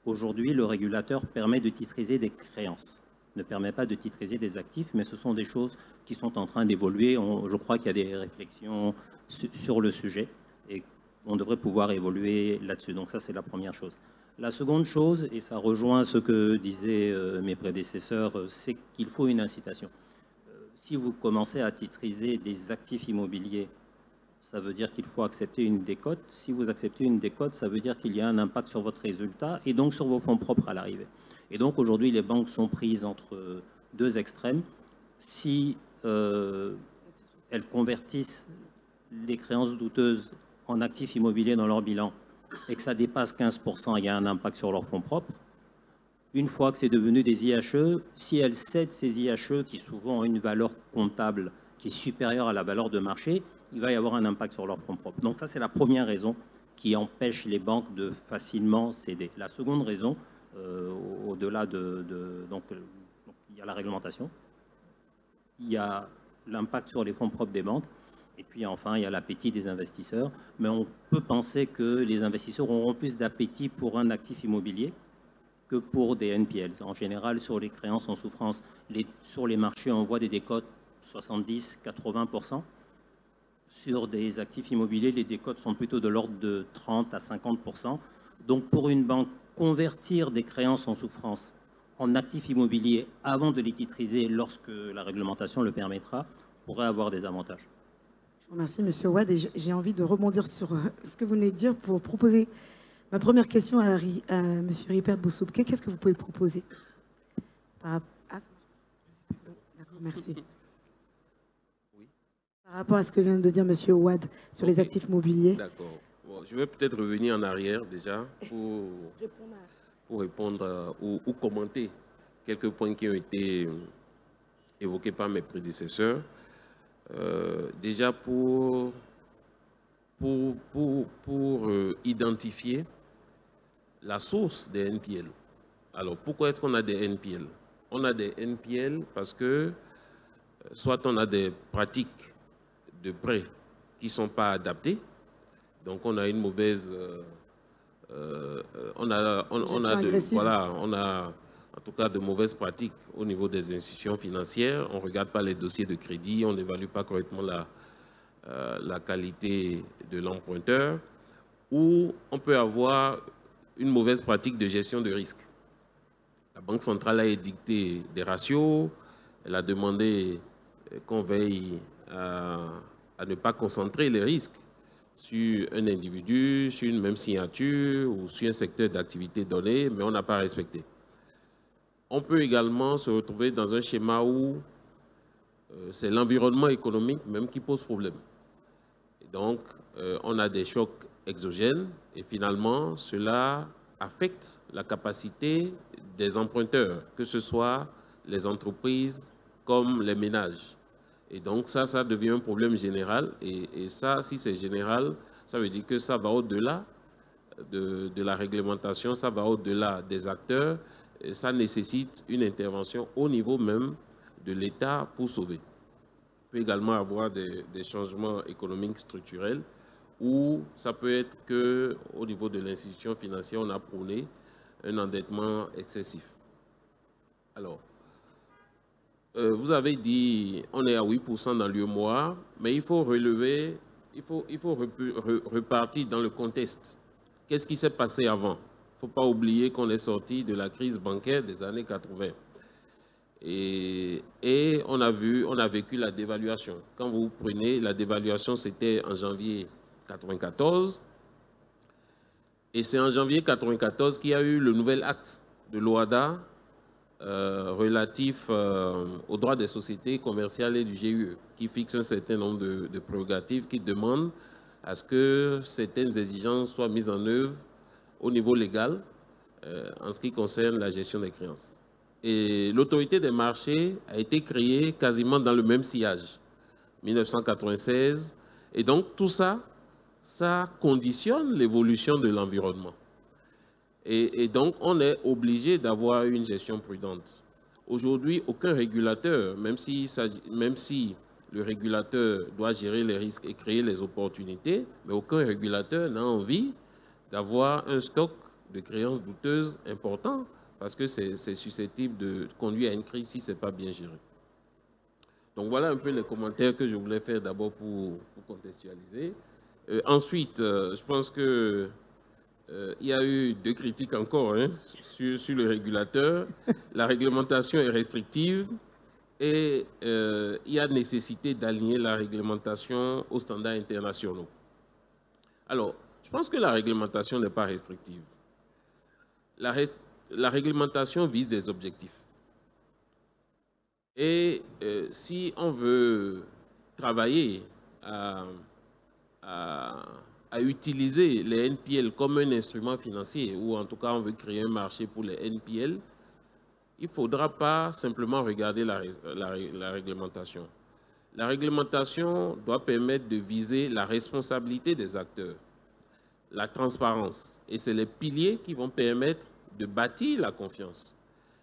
aujourd'hui, le régulateur permet de titriser des créances, ne permet pas de titriser des actifs, mais ce sont des choses qui sont en train d'évoluer. Je crois qu'il y a des réflexions sur le sujet et on devrait pouvoir évoluer là-dessus. Donc ça, c'est la première chose. La seconde chose, et ça rejoint ce que disaient mes prédécesseurs, c'est qu'il faut une incitation. Si vous commencez à titriser des actifs immobiliers, ça veut dire qu'il faut accepter une décote. Si vous acceptez une décote, ça veut dire qu'il y a un impact sur votre résultat et donc sur vos fonds propres à l'arrivée. Et donc aujourd'hui, les banques sont prises entre deux extrêmes. Si elles convertissent les créances douteuses en actifs immobiliers dans leur bilan et que ça dépasse 15%, il y a un impact sur leurs fonds propres. Une fois que c'est devenu des IHE, si elles cèdent ces IHE qui souvent ont une valeur comptable qui est supérieure à la valeur de marché, il va y avoir un impact sur leurs fonds propres. Donc ça, c'est la première raison qui empêche les banques de facilement céder. La seconde raison, au-delà donc, il y a la réglementation, il y a l'impact sur les fonds propres des banques, et puis enfin, il y a l'appétit des investisseurs. Mais on peut penser que les investisseurs auront plus d'appétit pour un actif immobilier que pour des NPLs. En général, sur les créances en souffrance, sur les marchés, on voit des décotes 70-80%. Sur des actifs immobiliers, les décotes sont plutôt de l'ordre de 30 à 50%. Donc pour une banque, convertir des créances en souffrance en actifs immobiliers avant de les titriser lorsque la réglementation le permettra, pourrait avoir des avantages. Je vous remercie, M. Ouad, et j'ai envie de rebondir sur ce que vous venez de dire pour proposer ma première question à M. Ripert Bousoubké. Qu'est-ce que vous pouvez proposer? D'accord, merci. Par rapport à ce que vient de dire M. Ouad sur les actifs immobiliers. D'accord. Bon, je vais peut-être revenir en arrière déjà pour répondre ou commenter quelques points qui ont été évoqués par mes prédécesseurs. Déjà pour identifier la source des NPL. Alors, pourquoi est-ce qu'on a des NPL? On a des NPL parce que soit on a des pratiques de prêts qui ne sont pas adaptées, donc on a une mauvaise... on a en tout cas de mauvaises pratiques au niveau des institutions financières. On ne regarde pas les dossiers de crédit, on n'évalue pas correctement la qualité de l'emprunteur, ou on peut avoir une mauvaise pratique de gestion de risque. La Banque centrale a édicté des ratios, elle a demandé qu'on veille à ne pas concentrer les risques sur un individu, sur une même signature ou sur un secteur d'activité donné, mais on n'a pas respecté. On peut également se retrouver dans un schéma où c'est l'environnement économique même qui pose problème. Et donc, on a des chocs exogènes et finalement, cela affecte la capacité des emprunteurs, que ce soit les entreprises comme les ménages. Et donc, ça devient un problème général. Et ça, si c'est général, ça veut dire que ça va au-delà de la réglementation, ça va au-delà des acteurs. Et ça nécessite une intervention au niveau même de l'État pour sauver. Il peut également avoir des changements économiques structurels où ça peut être qu'au niveau de l'institution financière, on a prôné un endettement excessif. Alors, vous avez dit on est à 8% dans l'UEMOA, mais il faut relever, il faut repartir dans le contexte. Qu'est-ce qui s'est passé avant? Il ne faut pas oublier qu'on est sorti de la crise bancaire des années 80. Et on a vécu la dévaluation. Quand vous prenez la dévaluation, c'était en janvier 1994. Et c'est en janvier 1994 qu'il y a eu le nouvel acte de l'OHADA relatif aux droits des sociétés commerciales et du GUE, qui fixe un certain nombre de prérogatives, qui demandent à ce que certaines exigences soient mises en œuvre au niveau légal en ce qui concerne la gestion des créances. Et l'autorité des marchés a été créée quasiment dans le même sillage, 1996. Et donc tout ça, ça conditionne l'évolution de l'environnement. Et donc on est obligé d'avoir une gestion prudente. Aujourd'hui, aucun régulateur, même si le régulateur doit gérer les risques et créer les opportunités, mais aucun régulateur n'a envie d'avoir un stock de créances douteuses important, parce que c'est susceptible de conduire à une crise si ce n'est pas bien géré. Donc voilà un peu les commentaires que je voulais faire d'abord pour contextualiser. Ensuite, je pense qu'il y a eu 2 critiques encore sur le régulateur. La réglementation est restrictive et il y a nécessité d'aligner la réglementation aux standards internationaux. Alors, je pense que la réglementation n'est pas restrictive. La réglementation vise des objectifs. Et si on veut travailler à utiliser les NPL comme un instrument financier, ou en tout cas on veut créer un marché pour les NPL, il ne faudra pas simplement regarder la réglementation. La réglementation doit permettre de viser la responsabilité des acteurs, la transparence. Et c'est les piliers qui vont permettre de bâtir la confiance.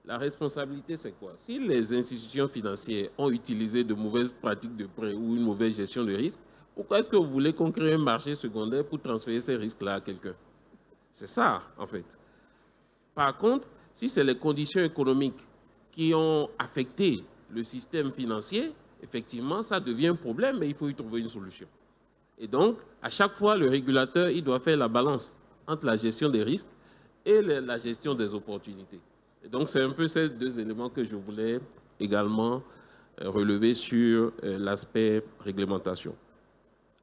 La responsabilité, c'est quoi? Si les institutions financières ont utilisé de mauvaises pratiques de prêt ou une mauvaise gestion de risque, pourquoi est-ce que vous voulez qu'on crée un marché secondaire pour transférer ces risques-là à quelqu'un? C'est ça, en fait. Par contre, si c'est les conditions économiques qui ont affecté le système financier, effectivement, ça devient un problème, mais il faut y trouver une solution. Et donc, à chaque fois, le régulateur, il doit faire la balance entre la gestion des risques et la gestion des opportunités. Et donc, c'est un peu ces 2 éléments que je voulais également relever sur l'aspect réglementation.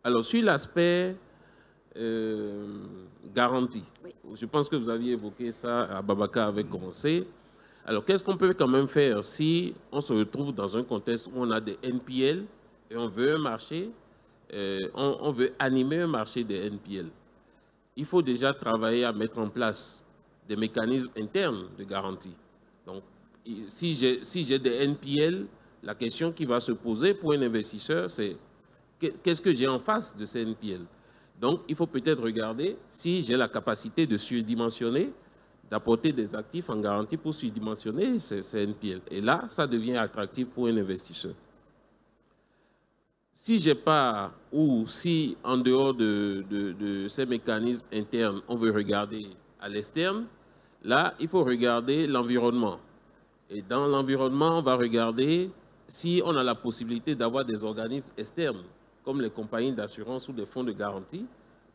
Alors, sur l'aspect garantie, oui. Je pense que vous aviez évoqué ça, Babacar avait commencé. Alors, qu'est-ce qu'on peut quand même faire si on se retrouve dans un contexte où on a des NPL et on veut un marché, on veut animer un marché des NPL? Il faut déjà travailler à mettre en place des mécanismes internes de garantie. Donc, si j'ai des NPL, la question qui va se poser pour un investisseur, c'est qu'est-ce que j'ai en face de ces NPL? Donc, il faut peut-être regarder si j'ai la capacité de surdimensionner, d'apporter des actifs en garantie pour surdimensionner ces NPL. Et là, ça devient attractif pour un investisseur. Si je n'ai pas, ou si en dehors de ces mécanismes internes, on veut regarder à l'externe, là, il faut regarder l'environnement. Et dans l'environnement, on va regarder si on a la possibilité d'avoir des organismes externes, comme les compagnies d'assurance ou des fonds de garantie,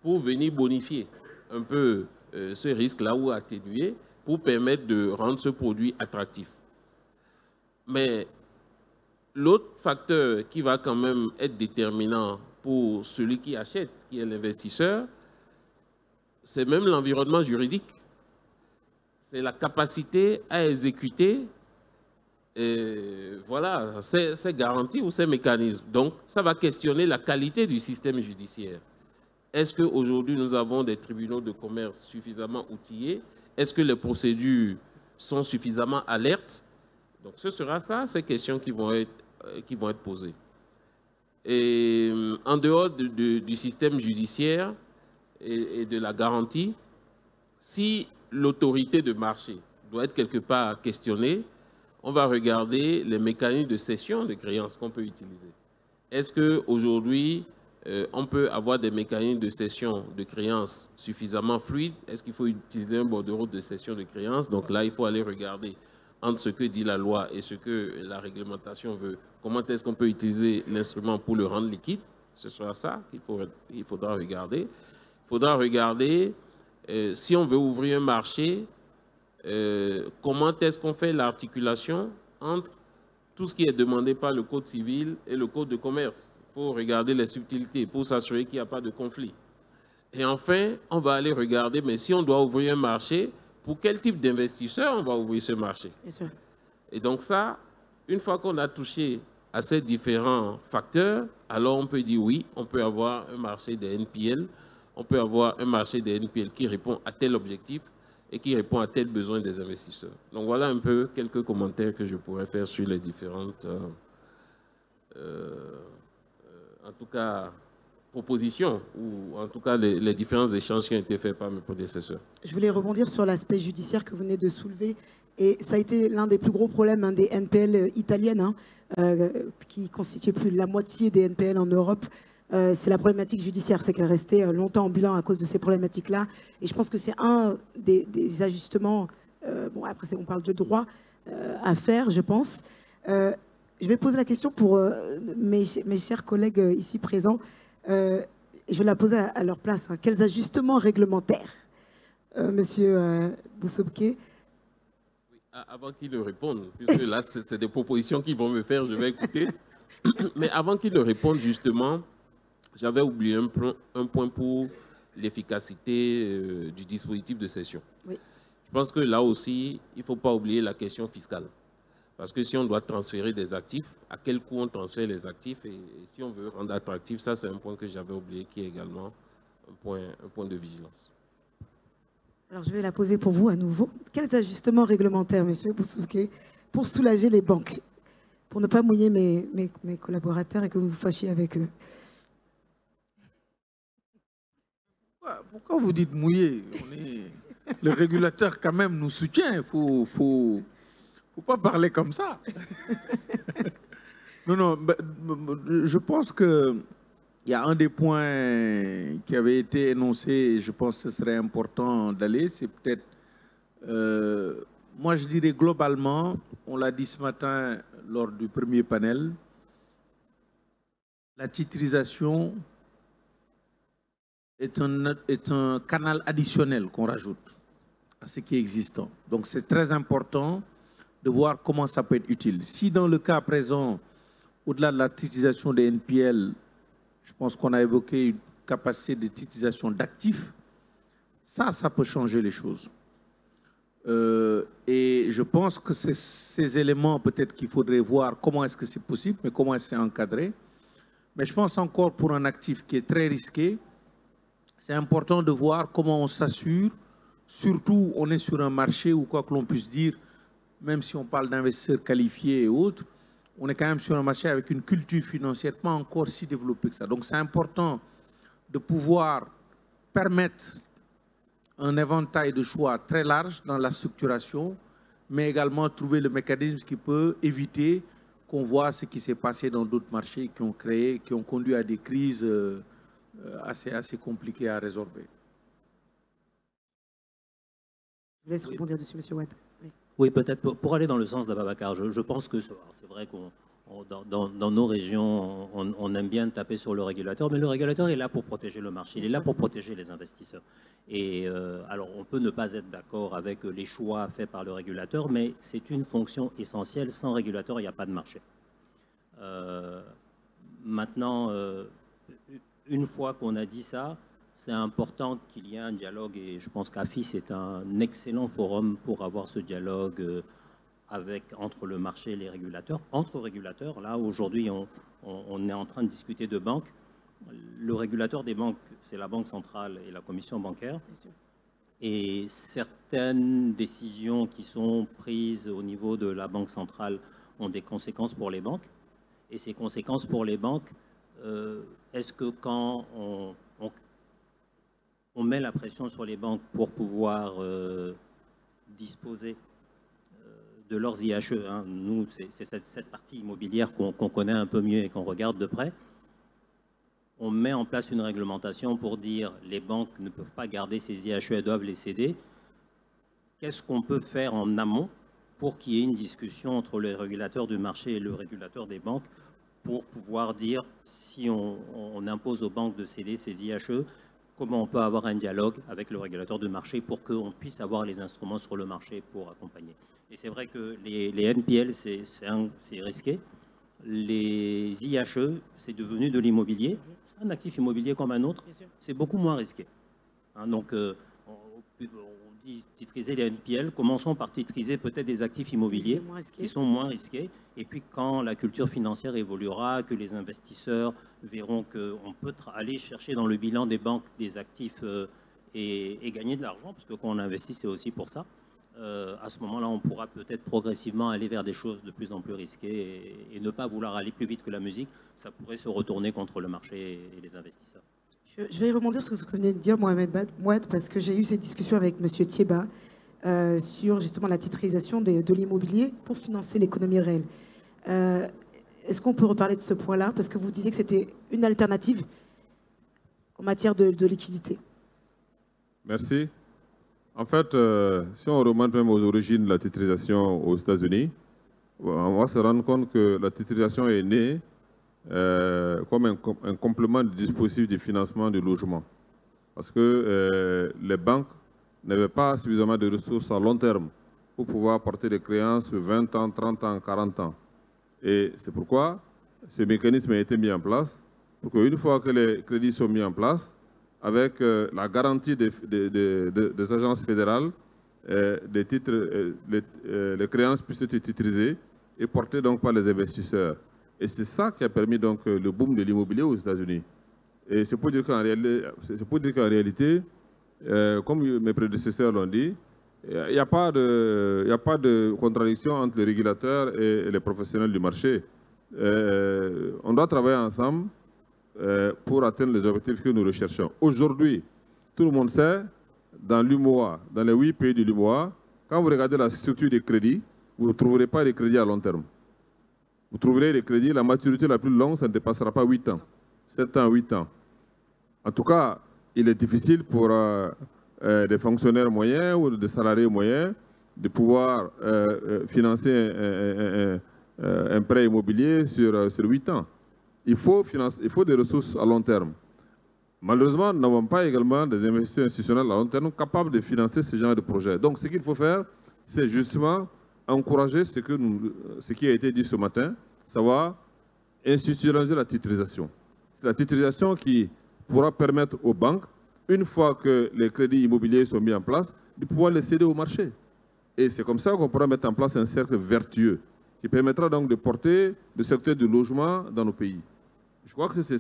pour venir bonifier un peu ce risque-là ou atténuer, pour permettre de rendre ce produit attractif. Mais l'autre facteur qui va quand même être déterminant pour celui qui achète, qui est l'investisseur, c'est même l'environnement juridique. C'est la capacité à exécuter voilà, ces garanties ou ces mécanismes. Donc, ça va questionner la qualité du système judiciaire. Est-ce qu'aujourd'hui, nous avons des tribunaux de commerce suffisamment outillés? Est-ce que les procédures sont suffisamment alertes? Donc, ce sera ça, ces questions qui vont être posées. Et en dehors du système judiciaire et de la garantie, si l'autorité de marché doit être quelque part questionnée, on va regarder les mécanismes de cession de créances qu'on peut utiliser. Est-ce qu'aujourd'hui, on peut avoir des mécanismes de cession de créances suffisamment fluides? Est-ce qu'il faut utiliser un bordereau de cession de créances? Donc là, il faut aller regarder entre ce que dit la loi et ce que la réglementation veut. Comment est-ce qu'on peut utiliser l'instrument pour le rendre liquide? Ce sera ça qu'il faudra regarder. Il faudra regarder si on veut ouvrir un marché, comment est-ce qu'on fait l'articulation entre tout ce qui est demandé par le Code civil et le Code de commerce. Il faut regarder les subtilités pour s'assurer qu'il n'y a pas de conflit. Et enfin, on va aller regarder, mais si on doit ouvrir un marché, pour quel type d'investisseur on va ouvrir ce marché? Bien sûr. Et donc ça, une fois qu'on a touché à ces différents facteurs, alors on peut dire oui, on peut avoir un marché des NPL, on peut avoir un marché des NPL qui répond à tel objectif et qui répond à tel besoin des investisseurs. Donc voilà un peu quelques commentaires que je pourrais faire sur les différentes, en tout cas, propositions, ou en tout cas les différents échanges qui ont été faits par mes prédécesseurs. Je voulais rebondir sur l'aspect judiciaire que vous venez de soulever. Et ça a été l'un des plus gros problèmes des NPL italiennes, qui constituaient plus de la moitié des NPL en Europe. C'est la problématique judiciaire, c'est qu'elle restait longtemps en bilan à cause de ces problématiques-là. Et je pense que c'est un des ajustements, bon après on parle de droit, à faire, je pense. Je vais poser la question pour mes chers collègues ici présents. Je vais la poser à leur place. Quels ajustements réglementaires, Monsieur Boussobké? Avant qu'il ne réponde, puisque là c'est des propositions qu'ils vont me faire, je vais écouter. Mais avant qu'il ne réponde justement, j'avais oublié un point pour l'efficacité du dispositif de cession. Oui. Je pense que là aussi, il ne faut pas oublier la question fiscale. Parce que si on doit transférer des actifs, à quel coût on transfère les actifs et si on veut rendre attractif, ça c'est un point que j'avais oublié qui est également un point de vigilance. Alors je vais la poser pour vous à nouveau. Quels ajustements réglementaires, Monsieur Boussobké, pour soulager les banques, pour ne pas mouiller mes collaborateurs et que vous vous fâchiez avec eux? Pourquoi vous dites mouiller? Le régulateur quand même nous soutient. Il faut pas parler comme ça. Non, je pense qu'il y a un des points qui avait été énoncé, et je pense que ce serait important d'aller, c'est peut-être, moi je dirais globalement, on l'a dit ce matin lors du premier panel, la titrisation est un canal additionnel qu'on rajoute à ce qui est existant. Donc c'est très important de voir comment ça peut être utile. Si dans le cas présent, au-delà de la titrisation des NPL, je pense qu'on a évoqué une capacité de titrisation d'actifs, ça peut changer les choses. Et je pense que c'est ces éléments peut-être qu'il faudrait voir comment est-ce que c'est possible, mais comment est-ce que c'est encadré. Mais je pense encore pour un actif qui est très risqué, c'est important de voir comment on s'assure, surtout on est sur un marché où quoi que l'on puisse dire, même si on parle d'investisseurs qualifiés et autres, on est quand même sur un marché avec une culture financière pas encore si développée que ça. Donc c'est important de pouvoir permettre un éventail de choix très large dans la structuration, mais également trouver le mécanisme qui peut éviter qu'on voit ce qui s'est passé dans d'autres marchés qui ont conduit à des crises assez compliquées à résorber. Je laisse répondre dessus, M. Ouad. Oui, peut-être pour aller dans le sens d'Ababacar, je pense que c'est vrai qu'on dans nos régions, on aime bien taper sur le régulateur, mais le régulateur est là pour protéger le marché, il est là pour protéger les investisseurs. Et alors, on peut ne pas être d'accord avec les choix faits par le régulateur, mais c'est une fonction essentielle. Sans régulateur, il n'y a pas de marché. Maintenant, une fois qu'on a dit ça, c'est important qu'il y ait un dialogue, et je pense qu'AFI, c'est un excellent forum pour avoir ce dialogue entre le marché et les régulateurs. Entre régulateurs, là, aujourd'hui, on est en train de discuter de banques. Le régulateur des banques, c'est la Banque centrale et la Commission bancaire. Et certaines décisions qui sont prises au niveau de la Banque centrale ont des conséquences pour les banques. Et ces conséquences pour les banques, est-ce que quand on met la pression sur les banques pour pouvoir disposer de leurs IHE, hein, nous, c'est cette partie immobilière qu'on connaît un peu mieux et qu'on regarde de près, on met en place une réglementation pour dire les banques ne peuvent pas garder ces IHE, elles doivent les céder. Qu'est-ce qu'on peut faire en amont pour qu'il y ait une discussion entre le régulateur du marché et le régulateur des banques pour pouvoir dire si on impose aux banques de céder ces IHE, comment on peut avoir un dialogue avec le régulateur du marché pour qu'on puisse avoir les instruments sur le marché pour accompagner. Et c'est vrai que les NPL, c'est risqué. Les IHE, c'est devenu de l'immobilier. C'est un actif immobilier comme un autre. C'est beaucoup moins risqué. Hein, donc, on dit titriser les NPL. Commençons par titriser peut-être des actifs immobiliers qui sont moins risqués. Et puis, quand la culture financière évoluera, que les investisseurs verront qu'on peut aller chercher dans le bilan des banques des actifs et gagner de l'argent, parce que quand on investit, c'est aussi pour ça. À ce moment-là, on pourra peut-être progressivement aller vers des choses de plus en plus risquées et ne pas vouloir aller plus vite que la musique. Ça pourrait se retourner contre le marché et les investisseurs. Je vais rebondir sur ce que vous venez de dire, Mohamed Mouad, parce que j'ai eu cette discussion avec M. Thiéba sur justement la titrisation de l'immobilier pour financer l'économie réelle. Est-ce qu'on peut reparler de ce point-là? Parce que vous disiez que c'était une alternative en matière de liquidité. Merci. En fait, si on remonte même aux origines de la titrisation aux États-Unis, on va se rendre compte que la titrisation est née comme un complément du dispositif de financement du logement. Parce que les banques n'avaient pas suffisamment de ressources à long terme pour pouvoir porter des créances sur 20 ans, 30 ans, 40 ans. Et c'est pourquoi ce mécanisme a été mis en place, pour qu'une fois que les crédits sont mis en place, avec la garantie des agences fédérales, des titres, les créances puissent être titrisées et portées donc par les investisseurs. Et c'est ça qui a permis donc le boom de l'immobilier aux États-Unis. Et c'est pour dire qu'en réalité, comme mes prédécesseurs l'ont dit, il n'y a pas de contradiction entre les régulateurs et les professionnels du marché. On doit travailler ensemble pour atteindre les objectifs que nous recherchons. Aujourd'hui, tout le monde sait, dans l'UMOA, dans les 8 pays de l'UMOA, quand vous regardez la structure des crédits, vous ne trouverez pas les crédits à long terme. Vous trouverez les crédits, la maturité la plus longue, ça ne dépassera pas 8 ans, 7 ans, 8 ans. En tout cas, il est difficile pour des fonctionnaires moyens ou des salariés moyens de pouvoir financer un prêt immobilier sur 8 ans. Il faut des ressources à long terme. Malheureusement, nous n'avons pas également des investisseurs institutionnels à long terme capables de financer ce genre de projet. Donc, ce qu'il faut faire, c'est justement encourager ce qui a été dit ce matin, savoir institutionnaliser la titrisation. C'est la titrisation qui pourra permettre aux banques, une fois que les crédits immobiliers sont mis en place, de pouvoir les céder au marché. Et c'est comme ça qu'on pourra mettre en place un cercle vertueux qui permettra donc de porter le secteur du logement dans nos pays. Je crois que c'est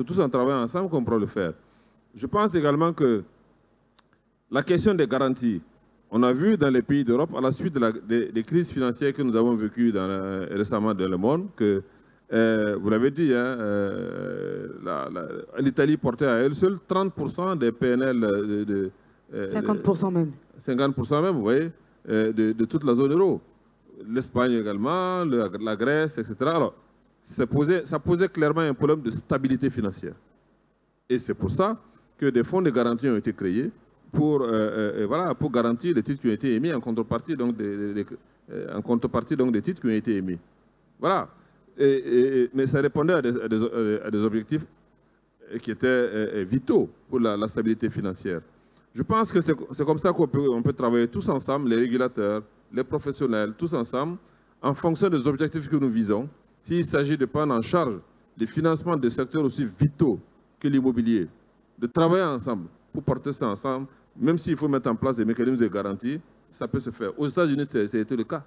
tous en travaillant ensemble qu'on pourra le faire. Je pense également que la question des garanties, on a vu dans les pays d'Europe, à la suite des crises financières que nous avons vécues récemment dans le monde, que, vous l'avez dit, hein, l'Italie portait à elle seule 30% des PNL. 50% même. 50% même, vous voyez, de toute la zone euro. L'Espagne également, la Grèce, etc. Alors, ça posait clairement un problème de stabilité financière. Et c'est pour ça que des fonds de garantie ont été créés voilà, pour garantir les titres qui ont été émis en contrepartie donc des titres qui ont été émis. Voilà. Mais ça répondait à des objectifs qui étaient vitaux pour la stabilité financière. Je pense que c'est comme ça qu'on peut travailler tous ensemble, les régulateurs, les professionnels, tous ensemble, en fonction des objectifs que nous visons. S'il s'agit de prendre en charge le financement des secteurs aussi vitaux que l'immobilier, de travailler ensemble pour porter ça ensemble, même s'il faut mettre en place des mécanismes de garantie, ça peut se faire. Aux États-Unis, c'était le cas.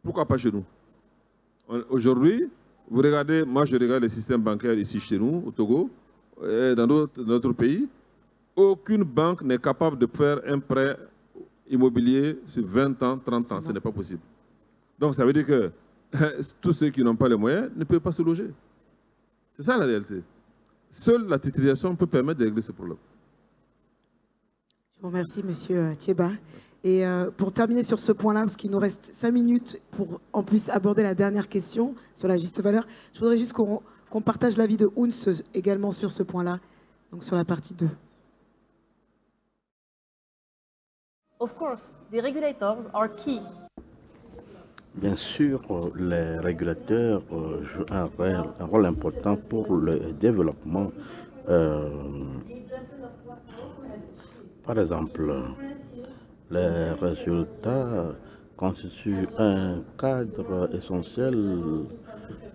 Pourquoi pas chez nous? Aujourd'hui, vous regardez, moi je regarde les systèmes bancaires ici chez nous, au Togo, et dans d'autres pays, aucune banque n'est capable de faire un prêt immobilier sur 20 ans, 30 ans. Ce n'est pas possible. Donc ça veut dire que tous ceux qui n'ont pas les moyens ne peuvent pas se loger. C'est ça la réalité. Seule la titrisation peut permettre de régler ce problème. Je vous remercie, M. Thiéba. Et pour terminer sur ce point-là, parce qu'il nous reste 5 minutes pour en plus aborder la dernière question sur la juste valeur, je voudrais juste qu'on partage l'avis de Ouns également sur ce point-là, donc sur la partie 2. Of course, the regulators are key. Bien sûr, les régulateurs jouent un rôle important pour le développement. Par exemple, les résultats constituent un cadre essentiel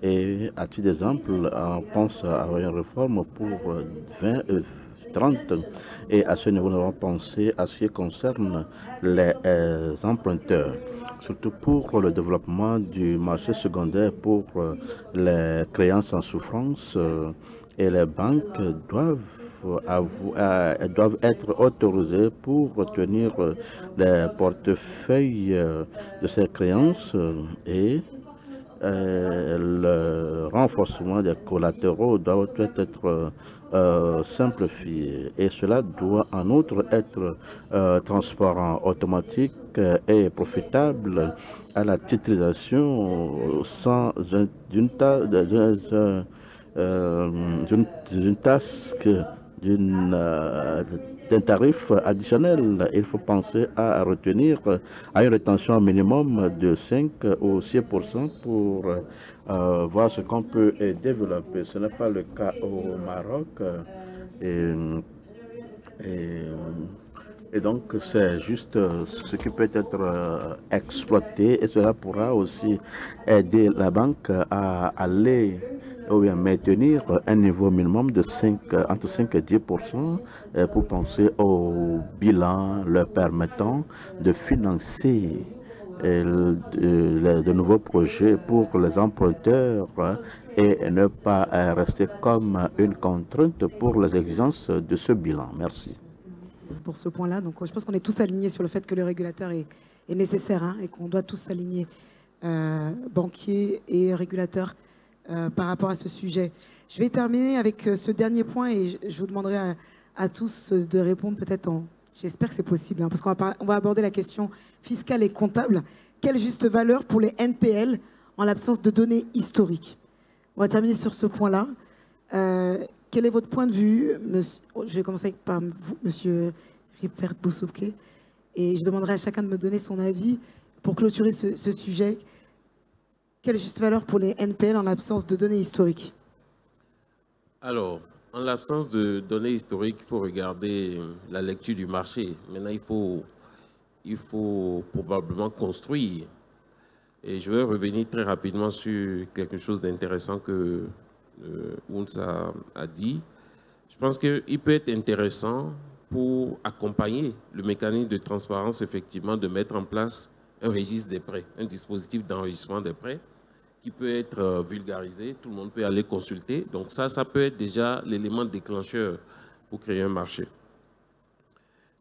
et, à titre d'exemple, on pense à une réforme pour 2030 et à ce niveau, nous avons pensé à ce qui concerne les emprunteurs, surtout pour le développement du marché secondaire pour les créances en souffrance. Et les banques doivent être autorisées pour retenir les portefeuilles de ces créances et le renforcement des collatéraux doit être simplifié. Et cela doit en outre être transparent, automatique et profitable à la titrisation sans d'un tarif additionnel. Il faut penser à retenir à une rétention minimum de 5 ou 6% pour voir ce qu'on peut développer. Ce n'est pas le cas au Maroc. Et donc, c'est juste ce qui peut être exploité et cela pourra aussi aider la banque à aller ou bien maintenir un niveau minimum de entre 5 et 10% pour penser au bilan leur permettant de financer de nouveaux projets pour les emprunteurs et ne pas rester comme une contrainte pour les exigences de ce bilan. Merci. Pour ce point-là, donc je pense qu'on est tous alignés sur le fait que le régulateur est nécessaire et qu'on doit tous s'aligner, banquiers et régulateurs, par rapport à ce sujet. Je vais terminer avec ce dernier point et je vous demanderai à tous de répondre peut-être j'espère que c'est possible, parce qu'on va aborder la question fiscale et comptable. Quelle juste valeur pour les NPL en l'absence de données historiques? On va terminer sur ce point-là. Quel est votre point de vue, je vais commencer par vous, Monsieur Ripert Bousoubké, et je demanderai à chacun de me donner son avis pour clôturer ce sujet. Quelle juste valeur pour les NPL en l'absence de données historiques? Alors, en l'absence de données historiques, il faut regarder la lecture du marché. Maintenant, il faut probablement construire. Et je vais revenir très rapidement sur quelque chose d'intéressant que Ouns a dit. Je pense qu'il peut être intéressant pour accompagner le mécanisme de transparence, effectivement, de mettre en place un registre des prêts, un dispositif d'enregistrement des prêts qui peut être vulgarisé, tout le monde peut aller consulter. Donc ça peut être déjà l'élément déclencheur pour créer un marché.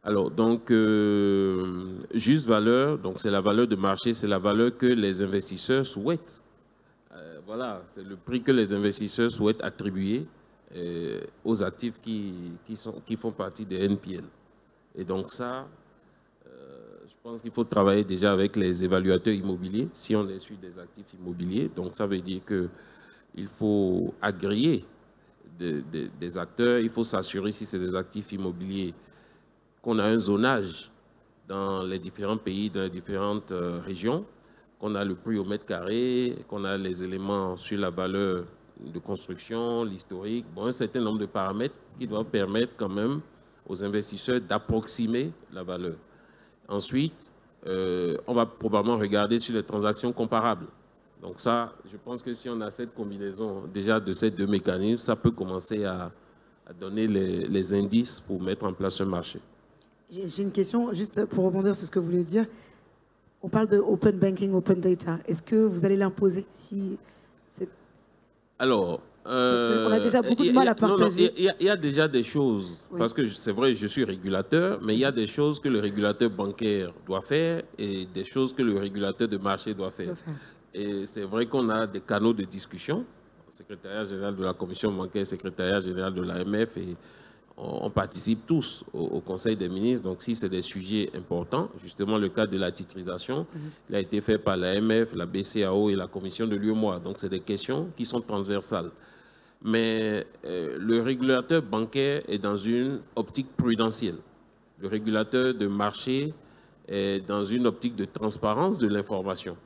Alors, donc, juste valeur, donc c'est la valeur de marché, c'est la valeur que les investisseurs souhaitent. Voilà, c'est le prix que les investisseurs souhaitent attribuer aux actifs qui font partie des NPL. Et donc ça, je pense qu'il faut travailler déjà avec les évaluateurs immobiliers, si on est sur des actifs immobiliers. Donc ça veut dire qu'il faut agréer des acteurs, il faut s'assurer si c'est des actifs immobiliers qu'on a un zonage dans les différents pays, dans les différentes régions, qu'on a le prix au mètre carré, qu'on a les éléments sur la valeur de construction, l'historique, bon, un certain nombre de paramètres qui doivent permettre quand même aux investisseurs d'approximer la valeur. Ensuite, on va probablement regarder sur les transactions comparables. Donc ça, je pense que si on a cette combinaison déjà de ces deux mécanismes, ça peut commencer à donner les indices pour mettre en place un marché. J'ai une question, juste pour rebondir sur ce que vous voulez dire. On parle de open banking, open data. Est-ce que vous allez l'imposer si Alors, on a déjà beaucoup de mal à partager. Il y a déjà des choses, oui. Parce que c'est vrai, je suis régulateur, mais il y a des choses que le régulateur bancaire doit faire et des choses que le régulateur de marché doit faire. Et c'est vrai qu'on a des canaux de discussion, secrétariat général de la Commission bancaire, secrétariat général de l'AMF, et on participe tous au Conseil des ministres. Donc, si c'est des sujets importants, justement le cas de la titrisation, il a été fait par l'AMF, la BCAO et la Commission de l'UEMOA. Donc, c'est des questions qui sont transversales. Mais le régulateur bancaire est dans une optique prudentielle. Le régulateur de marché est dans une optique de transparence de l'information.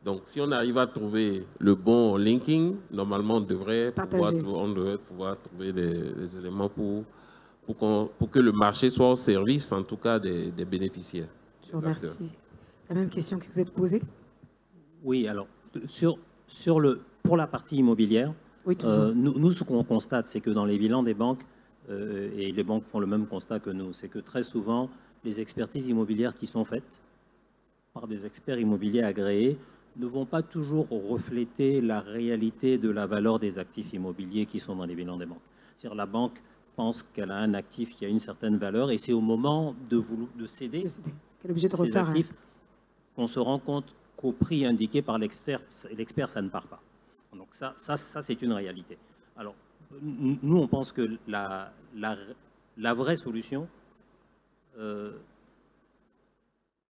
Donc, si on arrive à trouver le bon linking, normalement, on devrait pouvoir trouver les éléments pour que le marché soit au service, en tout cas, des bénéficiaires. Je vous remercie. La même question que vous êtes posée? Oui, alors, pour la partie immobilière, oui, nous, ce qu'on constate, c'est que dans les bilans des banques, et les banques font le même constat que nous, c'est que très souvent, les expertises immobilières qui sont faites par des experts immobiliers agréés ne vont pas toujours refléter la réalité de la valeur des actifs immobiliers qui sont dans les bilans des banques. C'est-à-dire la banque pense qu'elle a un actif qui a une certaine valeur et c'est au moment de céder ces actifs qu'on se rend compte qu'au prix indiqué par l'expert, ça ne part pas. Donc ça c'est une réalité. Alors, nous, on pense que la vraie solution,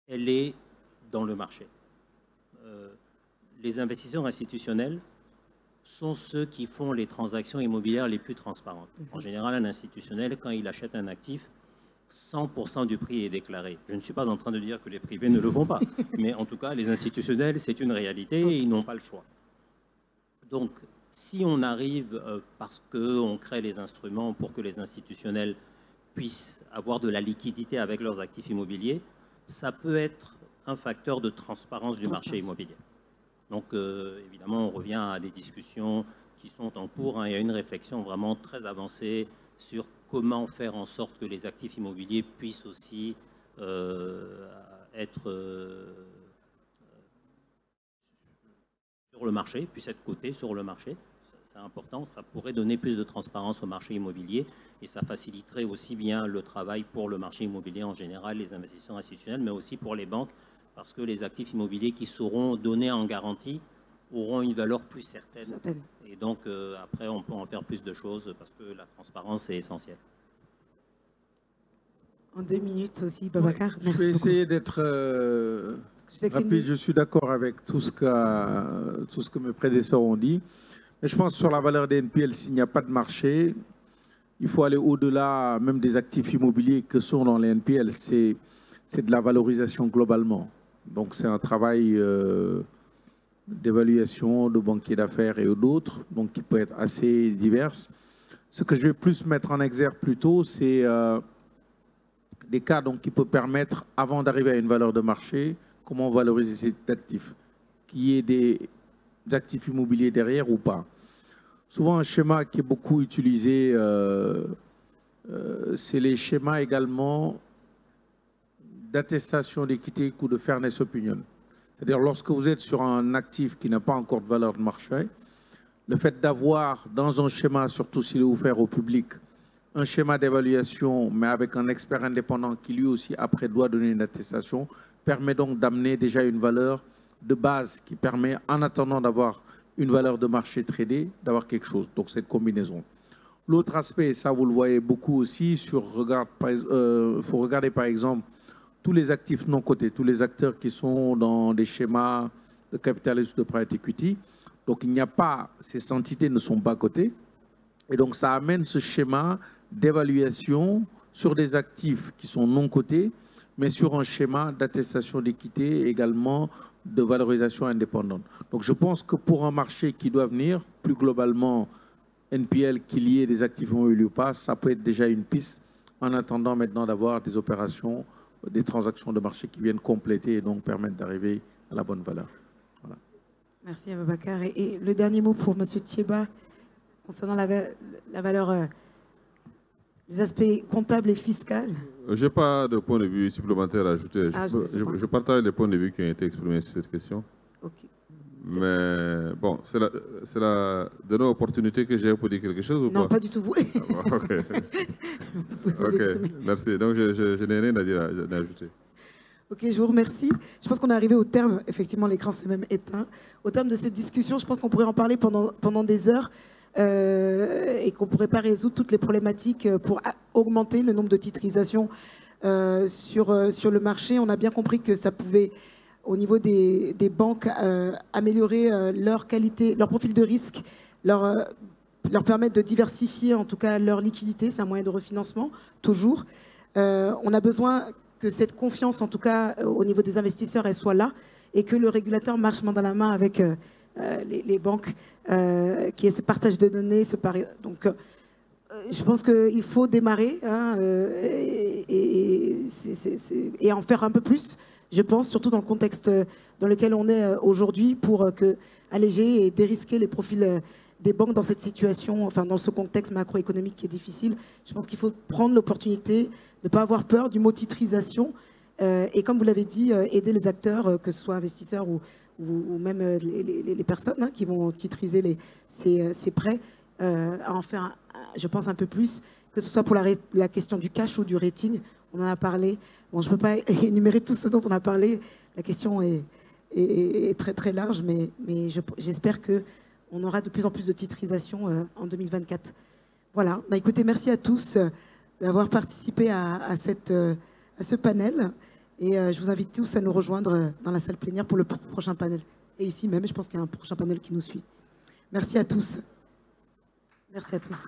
elle est dans le marché. Les investisseurs institutionnels sont ceux qui font les transactions immobilières les plus transparentes. En général, un institutionnel, quand il achète un actif, 100% du prix est déclaré. Je ne suis pas en train de dire que les privés ne le font pas, mais en tout cas, les institutionnels, c'est une réalité et ils n'ont pas le choix. Donc, si on arrive, parce qu'on crée les instruments pour que les institutionnels puissent avoir de la liquidité avec leurs actifs immobiliers, ça peut être un facteur de transparence du marché immobilier. Donc, évidemment, on revient à des discussions qui sont en cours. Il y a une réflexion vraiment très avancée sur comment faire en sorte que les actifs immobiliers puissent aussi être sur le marché, puissent être cotés sur le marché. C'est important. Ça pourrait donner plus de transparence au marché immobilier et ça faciliterait aussi bien le travail pour le marché immobilier en général, les investisseurs institutionnels, mais aussi pour les banques, parce que les actifs immobiliers qui seront donnés en garantie auront une valeur plus certaine. Et donc, après, on peut en faire plus de choses parce que la transparence est essentielle. En 2 minutes aussi, Babacar. Je vais essayer d'être rapide. Je suis d'accord avec tout ce que mes prédécesseurs ont dit. Mais je pense que sur la valeur des NPL, s'il n'y a pas de marché, il faut aller au-delà même des actifs immobiliers que sont dans les NPL. C'est de la valorisation globalement. Donc, c'est un travail d'évaluation de banquiers d'affaires et d'autres, donc qui peut être assez divers. Ce que je vais plus mettre en exergue plutôt, c'est des cas donc, qui peuvent permettre, avant d'arriver à une valeur de marché, comment valoriser cet actif, qu'il y ait des actifs immobiliers derrière ou pas. Souvent, un schéma qui est beaucoup utilisé, c'est les schémas également d'attestation d'équité ou de fairness opinion. C'est-à-dire, lorsque vous êtes sur un actif qui n'a pas encore de valeur de marché, le fait d'avoir dans un schéma, surtout s'il est ouvert au public, un schéma d'évaluation, mais avec un expert indépendant qui lui aussi, après, doit donner une attestation, permet donc d'amener déjà une valeur de base qui permet, en attendant d'avoir une valeur de marché tradée, d'avoir quelque chose. Donc, cette combinaison. L'autre aspect, ça vous le voyez beaucoup aussi, faut regarder par exemple tous les actifs non cotés, tous les acteurs qui sont dans des schémas de capitalisme de private equity. Donc, il n'y a pas, ces entités ne sont pas cotées. Et donc, ça amène ce schéma d'évaluation sur des actifs qui sont non cotés, mais sur un schéma d'attestation d'équité et également de valorisation indépendante. Donc je pense que pour un marché qui doit venir, plus globalement, NPL, qu'il y ait des actifs immobiliers ou pas, ça peut être déjà une piste, en attendant maintenant d'avoir des opérations, des transactions de marché qui viennent compléter et donc permettre d'arriver à la bonne valeur. Voilà. Merci Aboubacar. Et le dernier mot pour M. Thiéba, concernant la valeur, les aspects comptables et fiscaux. Je n'ai pas de point de vue supplémentaire à ajouter. Je partage les points de vue qui ont été exprimés sur cette question. Okay. Mais bon, c'est la dernière opportunité que j'ai pour dire quelque chose ou pas? Non, pas du tout vous. Ok, merci. Donc je n'ai rien à dire, à ajouter. Ok, je vous remercie. Je pense qu'on est arrivé au terme, effectivement l'écran s'est même éteint. Au terme de cette discussion, je pense qu'on pourrait en parler pendant des heures et qu'on ne pourrait pas résoudre toutes les problématiques pour augmenter le nombre de titrisations sur le marché. On a bien compris que ça pouvait, au niveau des banques, améliorer leur qualité, leur profil de risque, leur permettre de diversifier en tout cas leur liquidité. C'est un moyen de refinancement, toujours. On a besoin que cette confiance, en tout cas au niveau des investisseurs, elle soit là et que le régulateur marche main dans la main avec les banques, qui est ce partage de données. Donc, je pense qu'il faut démarrer hein, et en faire un peu plus, je pense, surtout dans le contexte dans lequel on est aujourd'hui, pour alléger et dérisquer les profils des banques dans cette situation, enfin dans ce contexte macroéconomique qui est difficile. Je pense qu'il faut prendre l'opportunité, ne pas avoir peur du mot titrisation et, comme vous l'avez dit, aider les acteurs, que ce soit investisseurs ou même les personnes hein, qui vont titriser ces prêts, à en faire, je pense, un peu plus, que ce soit pour la question du cash ou du rating. On en a parlé. Bon, je ne peux pas énumérer tout ce dont on a parlé. La question est très très large, mais j'espère qu'on aura de plus en plus de titrisation en 2024. Voilà. Bah, écoutez, merci à tous d'avoir participé à ce panel. Et je vous invite tous à nous rejoindre dans la salle plénière pour le prochain panel. Et ici même, je pense qu'il y a un prochain panel qui nous suit. Merci à tous. Merci à tous.